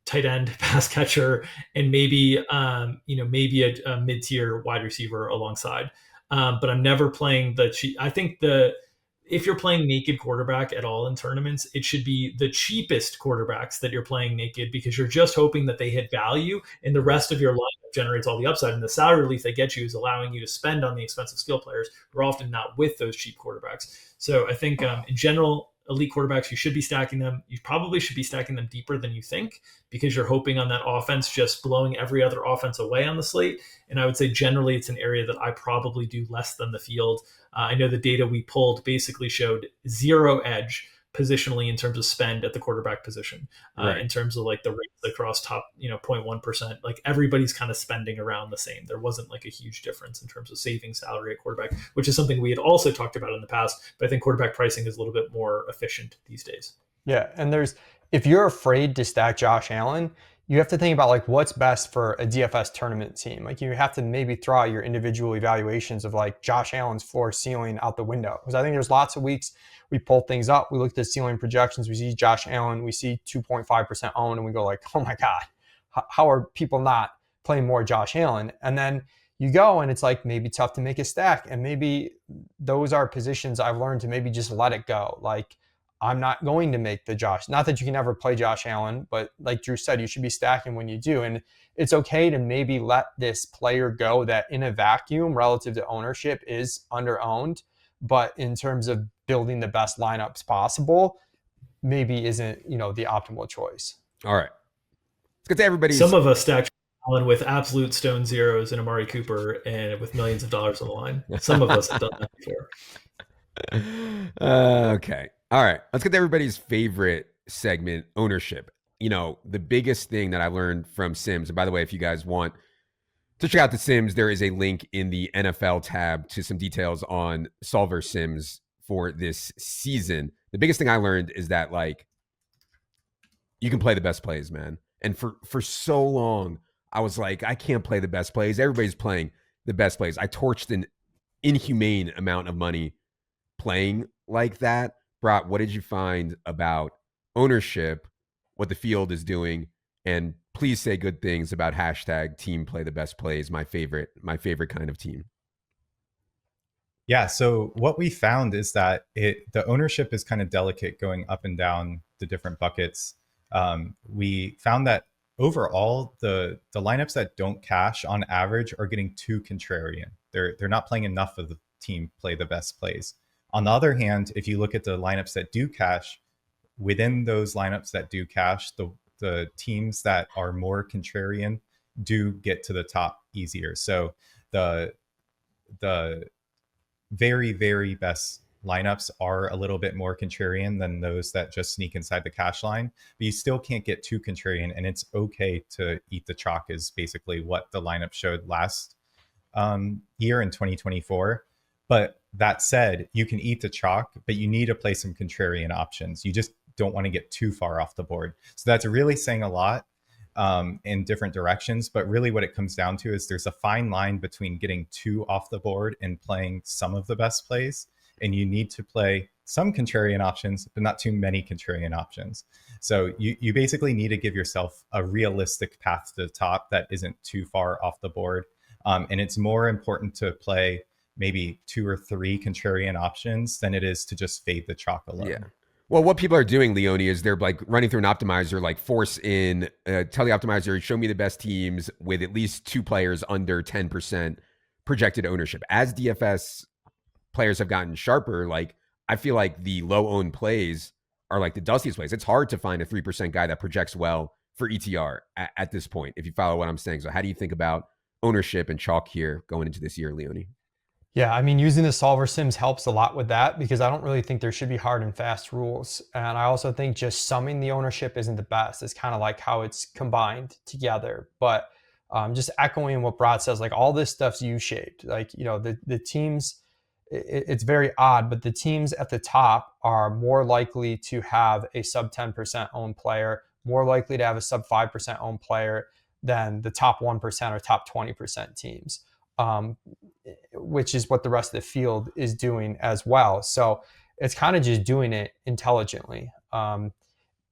Speaker 3: tight end, pass catcher, and maybe a mid-tier wide receiver alongside. But I'm never playing the cheap. I think the if you're playing naked quarterback at all in tournaments, it should be the cheapest quarterbacks that you're playing naked, because you're just hoping that they hit value and the rest of your lineup generates all the upside. And the salary relief they get you is allowing you to spend on the expensive skill players who are often not with those cheap quarterbacks. So I think in general, elite quarterbacks, you should be stacking them. You probably should be stacking them deeper than you think, because you're hoping on that offense just blowing every other offense away on the slate. And I would say generally it's an area that I probably do less than the field. I know the data we pulled basically showed zero edge positionally in terms of spend at the quarterback position,
Speaker 1: Right.
Speaker 3: in terms of like the rates across top, 0.1%. Like everybody's kind of spending around the same. There wasn't like a huge difference in terms of saving salary at quarterback, which is something we had also talked about in the past. But I think quarterback pricing is a little bit more efficient these days.
Speaker 4: Yeah, and if you're afraid to stack Josh Allen, you have to think about like what's best for a DFS tournament team. Like you have to maybe throw out your individual evaluations of like Josh Allen's floor ceiling out the window. Because I think there's lots of weeks we pull things up, we look at the ceiling projections, we see Josh Allen, we see 2.5% owned, and we go like, oh my God, how are people not playing more Josh Allen? And then you go and it's like maybe tough to make a stack. And maybe those are positions I've learned to maybe just let it go. Like I'm not going to make the Josh. Not that you can never play Josh Allen, but like Drew said, you should be stacking when you do. And it's okay to maybe let this player go that in a vacuum relative to ownership is under-owned, but in terms of building the best lineups possible, maybe isn't, the optimal choice.
Speaker 1: All right. Let's get to everybody's.
Speaker 3: Some of us stacked Allen with absolute stone zeros and Amari Cooper and with millions of dollars on the line. Some of us have done that before.
Speaker 1: Okay. All right. Let's get to everybody's favorite segment, ownership. The biggest thing that I learned from Sims, and by the way, if you guys want to check out the Sims, there is a link in the NFL tab to some details on Solver Sims for this season. The biggest thing I learned is that like you can play the best plays, man. And for so long, I was like, I can't play the best plays. Everybody's playing the best plays. I torched an inhumane amount of money playing like that. Brott, what did you find about ownership, what the field is doing, and please say good things about hashtag team play the best plays, my favorite kind of team.
Speaker 2: Yeah, so what we found is that the ownership is kind of delicate going up and down the different buckets. We found that overall, the lineups that don't cash on average are getting too contrarian. They're not playing enough of the team play the best plays. On the other hand, if you look at the lineups that do cash, within those lineups that do cash, the teams that are more contrarian do get to the top easier. So the very, very best lineups are a little bit more contrarian than those that just sneak inside the cash line, but you still can't get too contrarian, and it's okay to eat the chalk is basically what the lineup showed last year in 2024. But that said, you can eat the chalk, but you need to play some contrarian options. You just don't want to get too far off the board. So that's really saying a lot in different directions. But really what it comes down to is there's a fine line between getting too off the board and playing some of the best plays. And you need to play some contrarian options, but not too many contrarian options. So you basically need to give yourself a realistic path to the top that isn't too far off the board. And it's more important to play maybe 2 or 3 contrarian options than it is to just fade the chalk alone.
Speaker 1: Yeah. Well, what people are doing, Leone, is they're like running through an optimizer, like force in, tell the optimizer, show me the best teams with at least 2 players under 10% projected ownership. As DFS players have gotten sharper, like I feel like the low owned plays are like the dustiest plays. It's hard to find a 3% guy that projects well for ETR at this point, if you follow what I'm saying. So how do you think about ownership and chalk here going into this year, Leone?
Speaker 4: Yeah, I mean, using the solver sims helps a lot with that because I don't really think there should be hard and fast rules. And I also think just summing the ownership isn't the best. It's kind of like how it's combined together. But just echoing what Brott says, like all this stuff's U-shaped. Like, the teams, it's very odd, but the teams at the top are more likely to have a sub 10% owned player, more likely to have a sub 5% owned player than the top 1% or top 20% teams. Which is what the rest of the field is doing as well. So it's kind of just doing it intelligently. But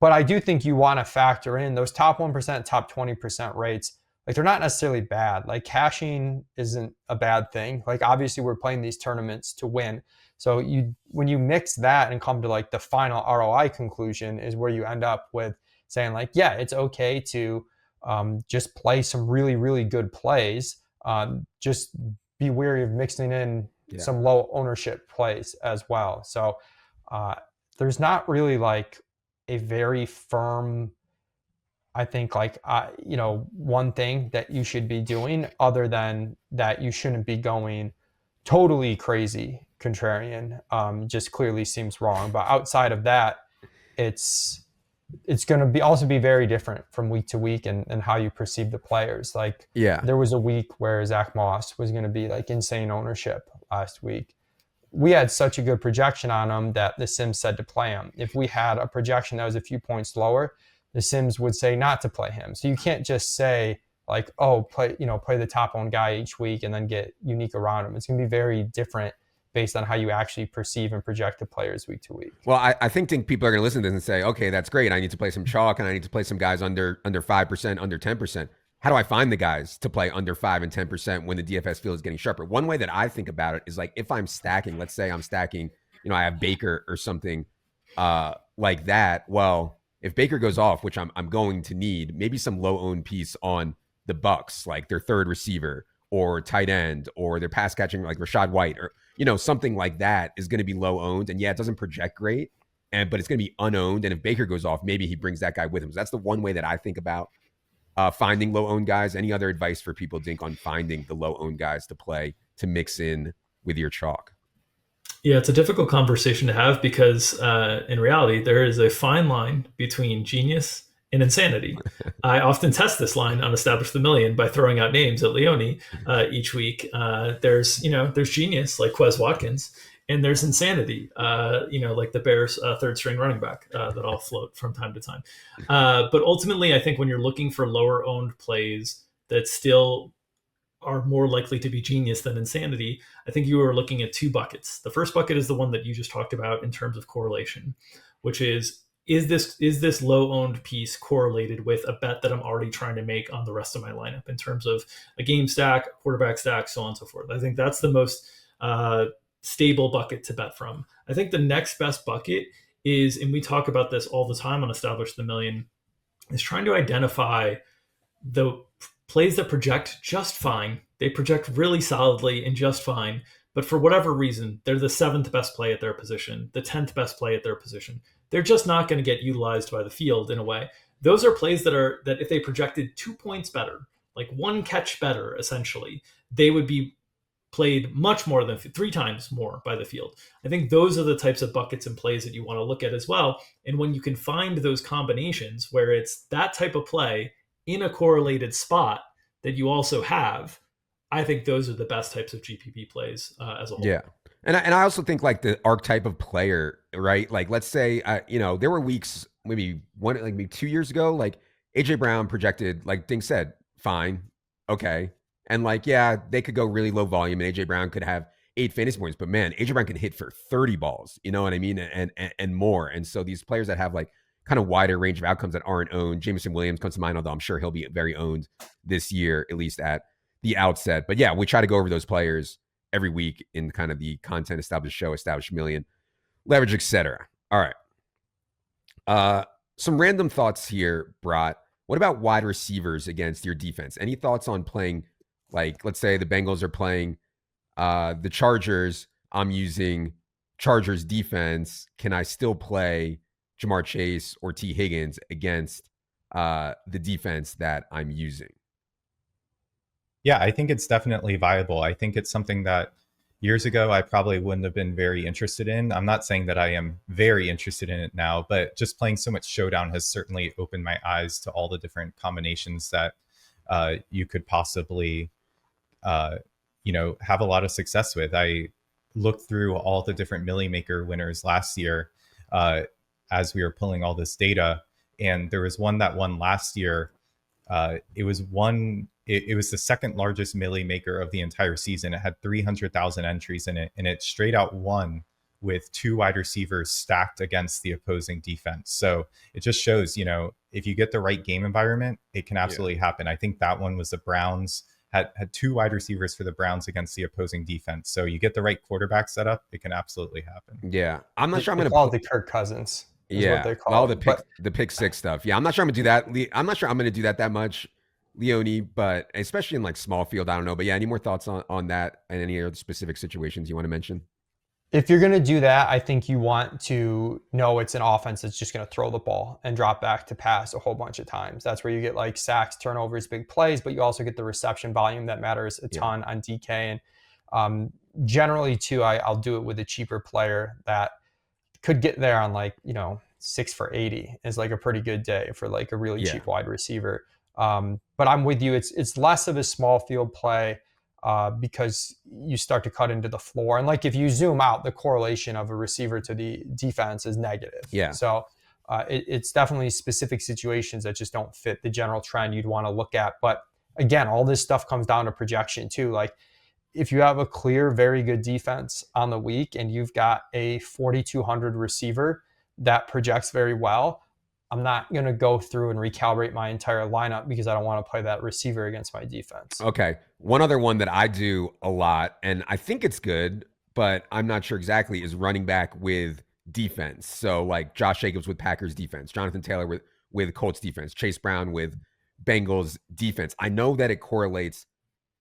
Speaker 4: I do think you want to factor in those top 1%, top 20% rates. Like they're not necessarily bad. Like cashing isn't a bad thing. Like obviously we're playing these tournaments to win. So when you mix that and come to like the final ROI conclusion is where you end up with saying like, yeah, it's okay to just play some really, really good plays. Just be wary of mixing in some low ownership plays as well. So there's not really like a very firm, I think like, one thing that you should be doing other than that you shouldn't be going totally crazy contrarian. Just clearly seems wrong. But outside of that, it's going to be also be very different from week to week and how you perceive the players. Like there was a week where Zach Moss was going to be like insane ownership last week. We had such a good projection on him that the Sims said to play him. If we had a projection that was a few points lower, the Sims would say not to play him. So you can't just say like, oh, play the top owned guy each week and then get unique around him. It's going to be very different based on how you actually perceive and project the players week to week.
Speaker 1: Well, I think people are going to listen to this and say, okay, that's great. I need to play some chalk and I need to play some guys under 5%, under 10%. How do I find the guys to play under 5 and 10% when the DFS field is getting sharper? One way that I think about it is like if I'm stacking, let's say I'm stacking, I have Baker or something like that. Well, if Baker goes off, which I'm going to need, maybe some low owned piece on the Bucks, like their third receiver or tight end or their pass catching like Rashad White or something like that is going to be low owned. And yeah, it doesn't project great, but it's going to be unowned. And if Baker goes off, maybe he brings that guy with him. So that's the one way that I think about finding low owned guys. Any other advice for people, Dink, on finding the low owned guys to play to mix in with your chalk?
Speaker 3: Yeah, it's a difficult conversation to have because in reality, there is a fine line between genius and insanity. I often test this line on Establish the Million by throwing out names at Leone each week. There's genius like Quez Watkins, and there's insanity, like the Bears' third string running back that I'll float from time to time. But ultimately, I think when you're looking for lower owned plays that still are more likely to be genius than insanity, I think you are looking at two buckets. The first bucket is the one that you just talked about in terms of correlation, which is this low owned piece correlated with a bet that I'm already trying to make on the rest of my lineup in terms of a game stack, quarterback stack, so on and so forth. I think that's the most stable bucket to bet from. I think the next best bucket is, and we talk about this all the time on Establish the Million, is trying to identify the plays that project just fine. They project really solidly and just fine, but for whatever reason, they're the 7th best play at their position, the 10th best play at their position. They're just not going to get utilized by the field in a way. Those are plays that if they projected 2 points better, like one catch better, essentially, they would be played much more than 3 times more by the field. I think those are the types of buckets and plays that you want to look at as well. And when you can find those combinations where it's that type of play in a correlated spot that you also have, I think those are the best types of GPP plays as a whole.
Speaker 1: Yeah. And I also think like the archetype of player, right? Like let's say, there were weeks, maybe 2 years ago, like AJ Brown projected, like Dink said, fine. Okay. And like, yeah, they could go really low volume and AJ Brown could have 8 fantasy points, but man, AJ Brown can hit for 30 balls, you know what I mean? And more. And so these players that have like kind of wider range of outcomes that aren't owned, Jameson Williams comes to mind, although I'm sure he'll be very owned this year, at least at the outset. But yeah, we try to go over those players every week in kind of the content established show, Establish Million, leverage, etc. All right. Some random thoughts here, Brott. What about wide receivers against your defense? Any thoughts on playing, like, let's say the Bengals are playing the Chargers. I'm using Chargers defense. Can I still play Jamar Chase or T. Higgins against the defense that I'm using?
Speaker 2: Yeah, I think it's definitely viable. I think it's something that years ago I probably wouldn't have been very interested in. I'm not saying that I am very interested in it now, but just playing so much Showdown has certainly opened my eyes to all the different combinations that you could possibly, have a lot of success with. I looked through all the different Millie Maker winners last year as we were pulling all this data, and there was one that won last year. It was the second largest Millie Maker of the entire season. It had 300,000 entries in it, and it straight out won with 2 wide receivers stacked against the opposing defense. So it just shows, if you get the right game environment, it can absolutely happen. I think that one was the Browns had 2 wide receivers for the Browns against the opposing defense. So you get the right quarterback set up, it can absolutely happen.
Speaker 1: Yeah, I'm not sure I'm
Speaker 4: They
Speaker 1: going
Speaker 4: call
Speaker 1: to
Speaker 4: it the Kirk Cousins is what
Speaker 1: Yeah,
Speaker 4: they
Speaker 1: well,
Speaker 4: call it.
Speaker 1: the pick six stuff. Yeah, I'm not sure I'm gonna do that. I'm not sure I'm gonna do that much, Leone. But especially in like small field, I don't know. But yeah, any more thoughts on that and any other specific situations you want to mention?
Speaker 4: If you're going to do that, I think you want to know it's an offense that's just going to throw the ball and drop back to pass a whole bunch of times. That's where you get like sacks, turnovers, big plays, but you also get the reception volume that matters a ton on DK. And generally, too, I'll do it with a cheaper player that could get there on like, 6 for 80 is like a pretty good day for like a really cheap wide receiver. But I'm with you. It's less of a small field play. Because you start to cut into the floor. And like if you zoom out, the correlation of a receiver to the defense is negative.
Speaker 1: Yeah.
Speaker 4: So it's definitely specific situations that just don't fit the general trend you'd want to look at. But again, all this stuff comes down to projection too. Like if you have a clear, very good defense on the week and you've got a 4,200 receiver that projects very well, I'm not going to go through and recalibrate my entire lineup because I don't want to play that receiver against my defense.
Speaker 1: Okay. One other one that I do a lot, and I think it's good, but I'm not sure exactly, is running back with defense. So like Josh Jacobs with Packers defense, Jonathan Taylor with Colts defense, Chase Brown with Bengals defense. I know that it correlates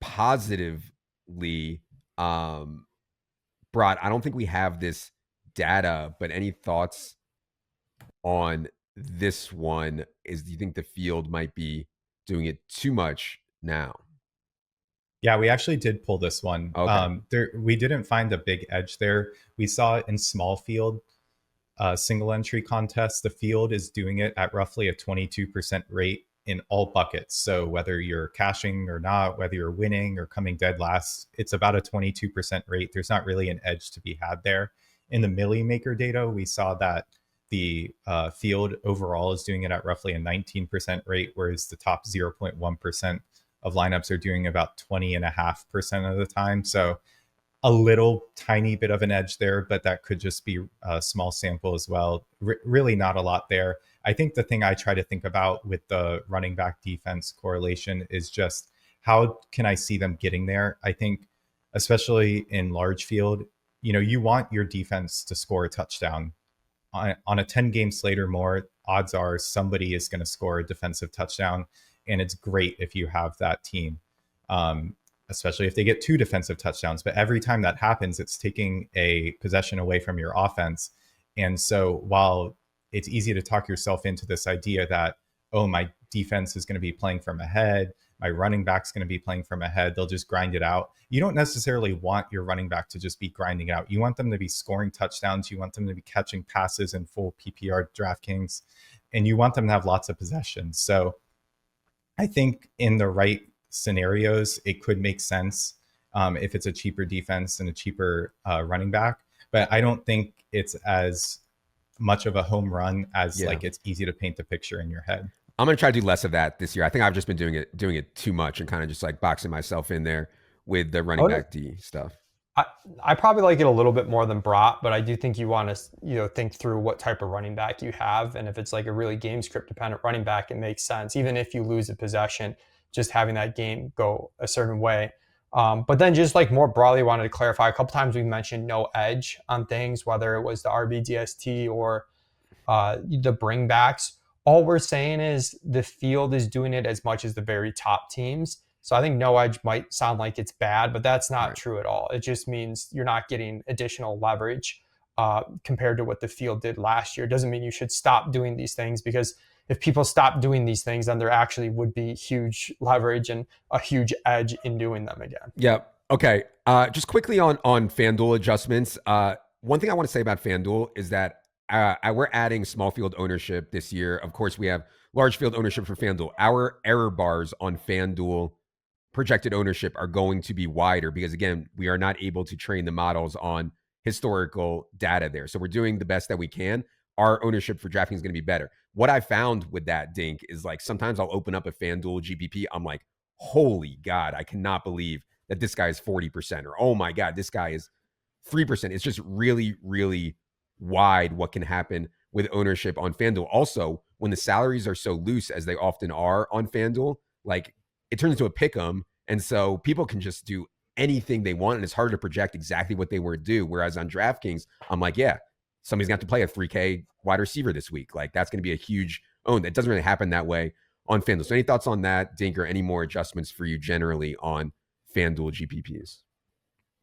Speaker 1: positively. Brott, I don't think we have this data, but any thoughts on this one? Do you think the field might be doing it too much now?
Speaker 2: Yeah, we actually did pull this one.
Speaker 1: Okay.
Speaker 2: We didn't find a big edge there. We saw it in small field single entry contests. The field is doing it at roughly a 22% rate in all buckets. So whether you're cashing or not, whether you're winning or coming dead last, it's about a 22% rate. There's not really an edge to be had there. In the Millie Maker data, we saw that the field overall is doing it at roughly a 19% rate, whereas the top 0.1% of lineups are doing about 20.5% of the time. So a little tiny bit of an edge there, but that could just be a small sample as well. Really not a lot there. I think the thing I try to think about with the running back defense correlation is just how can I see them getting there? I think especially in large field, you want your defense to score a touchdown. On a 10-game slate or more, odds are somebody is going to score a defensive touchdown. And it's great if you have that team, especially if they get 2 defensive touchdowns. But every time that happens, it's taking a possession away from your offense. And so while it's easy to talk yourself into this idea that, oh, my defense is going to be playing from ahead, my running back's going to be playing from ahead, they'll just grind it out. You don't necessarily want your running back to just be grinding out. You want them to be scoring touchdowns. You want them to be catching passes in full PPR DraftKings, and you want them to have lots of possessions. So I think in the right scenarios, it could make sense if it's a cheaper defense and a cheaper running back. But I don't think it's as much of a home run as like it's easy to paint the picture in your head.
Speaker 1: I'm going to try to do less of that this year. I think I've just been doing it too much and kind of just like boxing myself in there with the running back D stuff.
Speaker 4: I probably like it a little bit more than Brott, but I do think you want to think through what type of running back you have, and if it's like a really game script dependent running back, it makes sense. Even if you lose a possession, just having that game go a certain way. But then just like more broadly, wanted to clarify a couple times we mentioned no edge on things, whether it was the RBDST or the Bringbacks. All we're saying is the field is doing it as much as the very top teams. So I think no edge might sound like it's bad, but that's not true at all. It just means you're not getting additional leverage compared to what the field did last year. It doesn't mean you should stop doing these things, because if people stop doing these things, then there actually would be huge leverage and a huge edge in doing them again.
Speaker 1: Yeah. Okay. Just quickly on FanDuel adjustments. One thing I want to say about FanDuel is that we're adding small field ownership this year. Of course, we have large field ownership for FanDuel. Our error bars on FanDuel projected ownership are going to be wider because, again, we are not able to train the models on historical data there. So we're doing the best that we can. Our ownership for DraftKings is going to be better. What I found with that, Dink, is like sometimes I'll open up a FanDuel GPP. I'm like, holy God, I cannot believe that this guy is 40%, or oh my God, this guy is 3%. It's just really, really wide what can happen with ownership on FanDuel. Also, when the salaries are so loose as they often are on FanDuel, like it turns into a pick 'em, And so people can just do anything they want, and it's hard to project exactly what they would do. Whereas on DraftKings, I'm like, yeah, somebody's got to play a 3K wide receiver this week. Like that's going to be a huge own. It doesn't really happen that way on FanDuel. So any thoughts on that, Dink, or any more adjustments for you generally on FanDuel GPPs?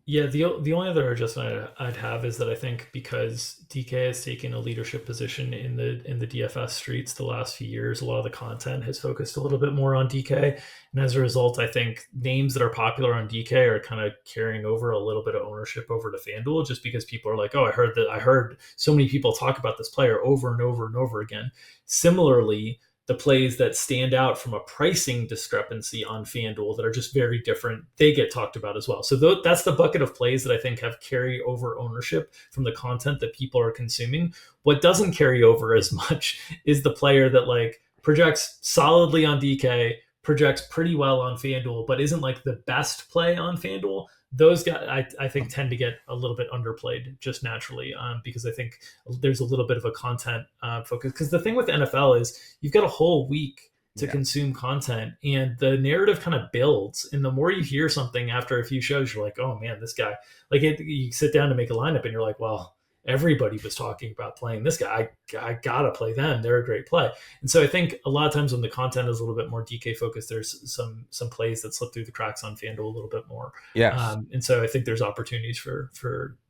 Speaker 3: Yeah, the only other adjustment I'd have is that I think because DK has taken a leadership position in the DFS streets the last few years, a lot of the content has focused a little bit more on DK, and as a result, I think names that are popular on DK are kind of carrying over a little bit of ownership over to FanDuel, just because people are like, oh, I heard so many people talk about this player over and over and over again. Similarly, the plays that stand out from a pricing discrepancy on FanDuel that are just very different, they get talked about as well. So that's the bucket of plays that I think have carry over ownership from the content that people are consuming. What doesn't carry over as much is the player that like projects solidly on DK, projects pretty well on FanDuel, but isn't like the best play on FanDuel. Those guys, I think, tend to get a little bit underplayed just naturally because I think there's a little bit of a content focus. Because the thing with NFL is you've got a whole week to consume content, and the narrative kind of builds. And the more you hear something after a few shows, you're like, oh man, this guy. Like you sit down to make a lineup, and you're like, well, everybody was talking about playing this guy. I gotta play them. They're a great play. And so I think a lot of times when the content is a little bit more DK focused, there's some plays that slip through the cracks on FanDuel a little bit more.
Speaker 1: Yes.
Speaker 3: And so I think there's opportunities for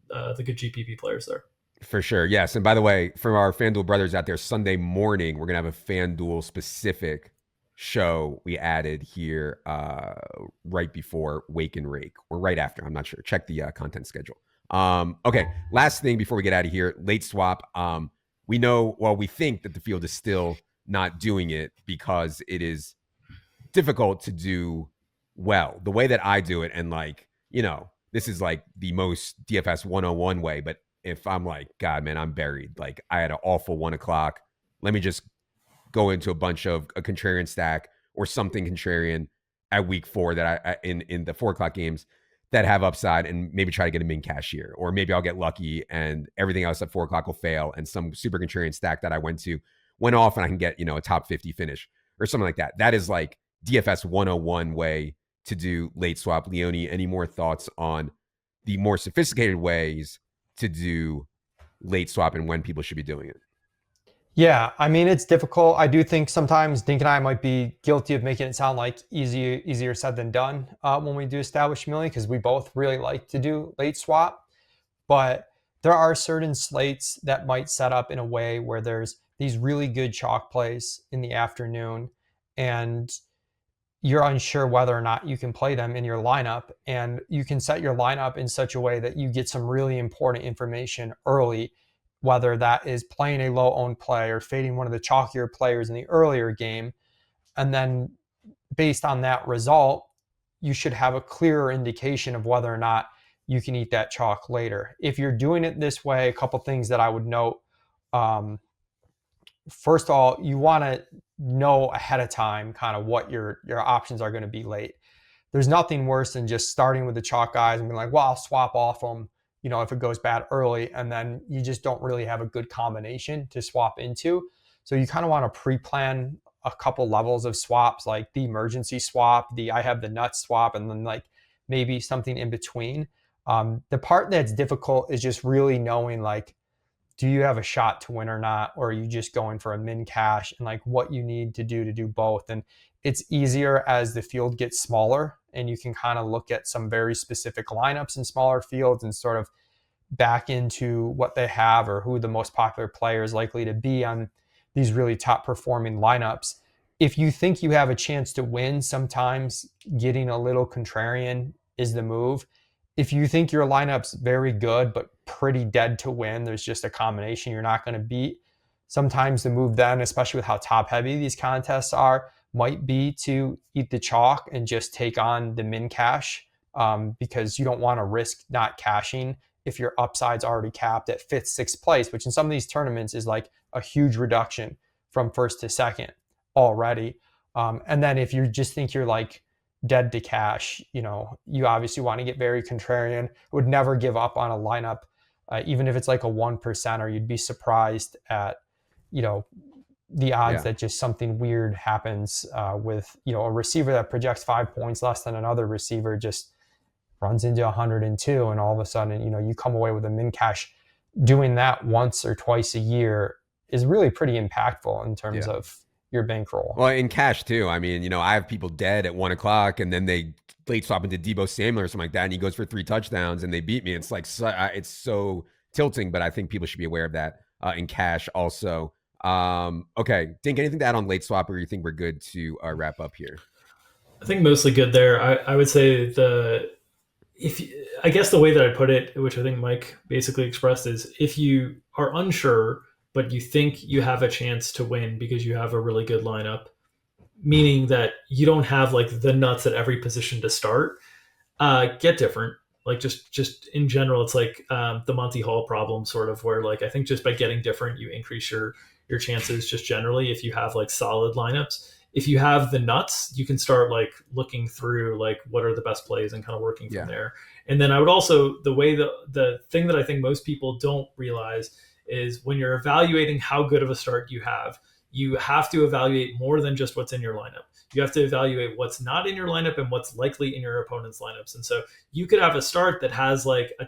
Speaker 3: the good GPP players there.
Speaker 1: For sure. Yes. And by the way, for our FanDuel brothers out there, Sunday morning, we're going to have a FanDuel specific show we added here right before Wake and Rake, or right after. I'm not sure. Check the content schedule. Okay. Last thing before we get out of here, late swap. We know, well, we think that the field is still not doing it because it is difficult to do well. The way that I do it, and like, you know, this is like the most DFS 101 way, but if I'm like, God, man, I'm buried. Like I had an awful 1 o'clock. Let me just go into a bunch of a contrarian stack or something contrarian at week 4 that I in the 4 o'clock games that have upside, and maybe try to get a min cash here. Or maybe I'll get lucky and everything else at 4 o'clock will fail, and some super contrarian stack that I went off, and I can get, you know, a top 50 finish or something like that. That is like DFS 101 way to do late swap. Leone, any more thoughts on the more sophisticated ways to do late swap and when people should be doing it?
Speaker 4: Yeah, I mean, it's difficult. I do think sometimes Dink and I might be guilty of making it sound like easier said than done when we do establish millie, because we both really like to do late swap. But there are certain slates that might set up in a way where there's these really good chalk plays in the afternoon, and you're unsure whether or not you can play them in your lineup. And you can set your lineup in such a way that you get some really important information early, whether that is playing a low owned play or fading one of the chalkier players in the earlier game. And then based on that result, you should have a clearer indication of whether or not you can eat that chalk later. If you're doing it this way, a couple things that I would note. First of all, you want to know ahead of time kind of what your options are going to be late. There's nothing worse than just starting with the chalk guys and being like, well, I'll swap off them, you know, if it goes bad early, and then you just don't really have a good combination to swap into. So you kind of want to pre-plan a couple levels of swaps, like the emergency swap, the I have the nuts swap, and then like maybe something in between. The part that's difficult is just really knowing, like, do you have a shot to win or not? Or are you just going for a min cash, and like what you need to do both? And it's easier as the field gets smaller, and you can kind of look at some very specific lineups in smaller fields and sort of back into what they have or who the most popular player is likely to be on these really top performing lineups. If you think you have a chance to win, sometimes getting a little contrarian is the move. If you think your lineup's very good but pretty dead to win, there's just a combination you're not going to beat, sometimes the move then, especially with how top heavy these contests are, might be to eat the chalk and just take on the min cash, because you don't want to risk not cashing if your upside's already capped at 5th, 6th place, which in some of these tournaments is like a huge reduction from 1st to 2nd already. And then if you just think you're like dead to cash, you know, you obviously want to get very contrarian. Would never give up on a lineup, even if it's like a 1%, or you'd be surprised at, you know, the odds
Speaker 1: Yeah.
Speaker 4: that just something weird happens with, a receiver that projects 5 points less than another receiver just runs into 102, and all of a sudden, you come away with a min cash. Doing that once or twice a year is really pretty impactful in terms of your bankroll.
Speaker 1: Well, in cash too. I mean, I have people dead at 1:00 and then they late swap into Debo Samuel or something like that, and he goes for 3 touchdowns and they beat me. It's like, it's so tilting, but I think people should be aware of that in cash also. Okay, Dink, anything to add on late swap, or you think we're good to wrap up here?
Speaker 3: I think mostly good there. I would say I guess the way that I put it, which I think Mike basically expressed, is if you are unsure, but you think you have a chance to win because you have a really good lineup, meaning that you don't have like the nuts at every position to start, get different. Like just in general, it's like the Monty Hall problem, sort of, where like I think just by getting different, you increase your chances just generally if you have like solid lineups. If you have the nuts, you can start like looking through like what are the best plays and kind of working from there. And then I would also, the thing that I think most people don't realize is when you're evaluating how good of a start you have to evaluate more than just what's in your lineup. You have to evaluate what's not in your lineup and what's likely in your opponent's lineups. And so you could have a start that has like a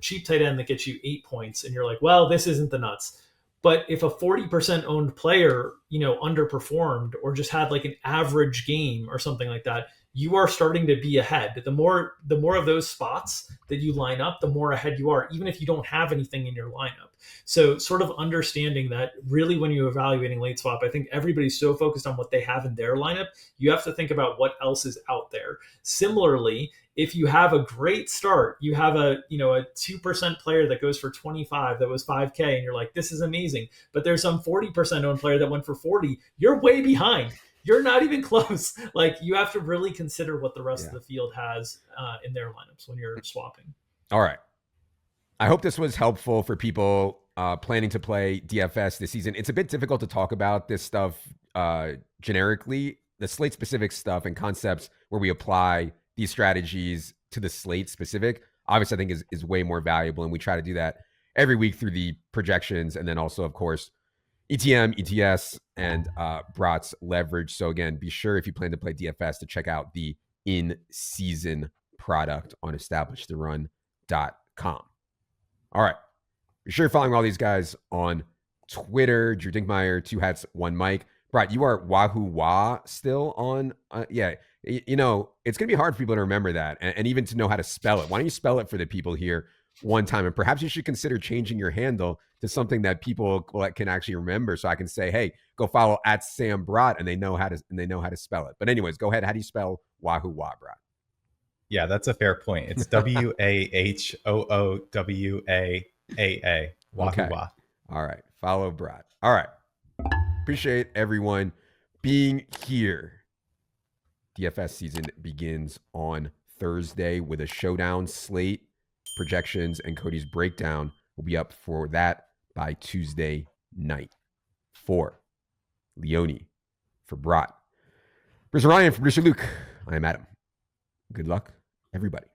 Speaker 3: cheap tight end that gets you 8 points, and you're like, well, this isn't the nuts. But if a 40% owned player, underperformed or just had like an average game or something like that, you are starting to be ahead. The more of those spots that you line up, the more ahead you are, even if you don't have anything in your lineup. So sort of understanding that really when you're evaluating late swap, I think everybody's so focused on what they have in their lineup, you have to think about what else is out there. Similarly, if you have a great start, you have a 2% player that goes for 25 that was 5K, and you're like, this is amazing. But there's some 40% owned player that went for 40. You're way behind. You're not even close. Like, you have to really consider what the rest of the field has in their lineups when you're swapping.
Speaker 1: All right. I hope this was helpful for people planning to play DFS this season. It's a bit difficult to talk about this stuff generically, the slate specific stuff and concepts where we apply these strategies to the slate specific, obviously I think is way more valuable. And we try to do that every week through the projections. And then also, of course, ETM, ETS, and Brott's leverage. So again, be sure if you plan to play DFS to check out the in-season product on establishthorun.com. All right. Be sure you're following all these guys on Twitter. Drew Dinkmeyer, 2 hats, 1 mic. Brott, you are Wahoo Wah still on? Yeah. It's going to be hard for people to remember that and even to know how to spell it. Why don't you spell it for the people here one time? And perhaps you should consider changing your handle to something that people can actually remember. So I can say, hey, go follow @Sam Brott, and they know how to spell it. But anyways, go ahead. How do you spell Wahoo Wah, Brott?
Speaker 2: Yeah, that's a fair point. It's WAHOOWAAA. Wahoo Wah.
Speaker 1: All right. Follow Brott. All right. Appreciate everyone being here. DFS season begins on Thursday with a showdown slate. Projections and Cody's breakdown will be up for that by Tuesday night. For Leone, for Brott, producer Ryan, for producer Luke, I am Adam. Good luck, everybody.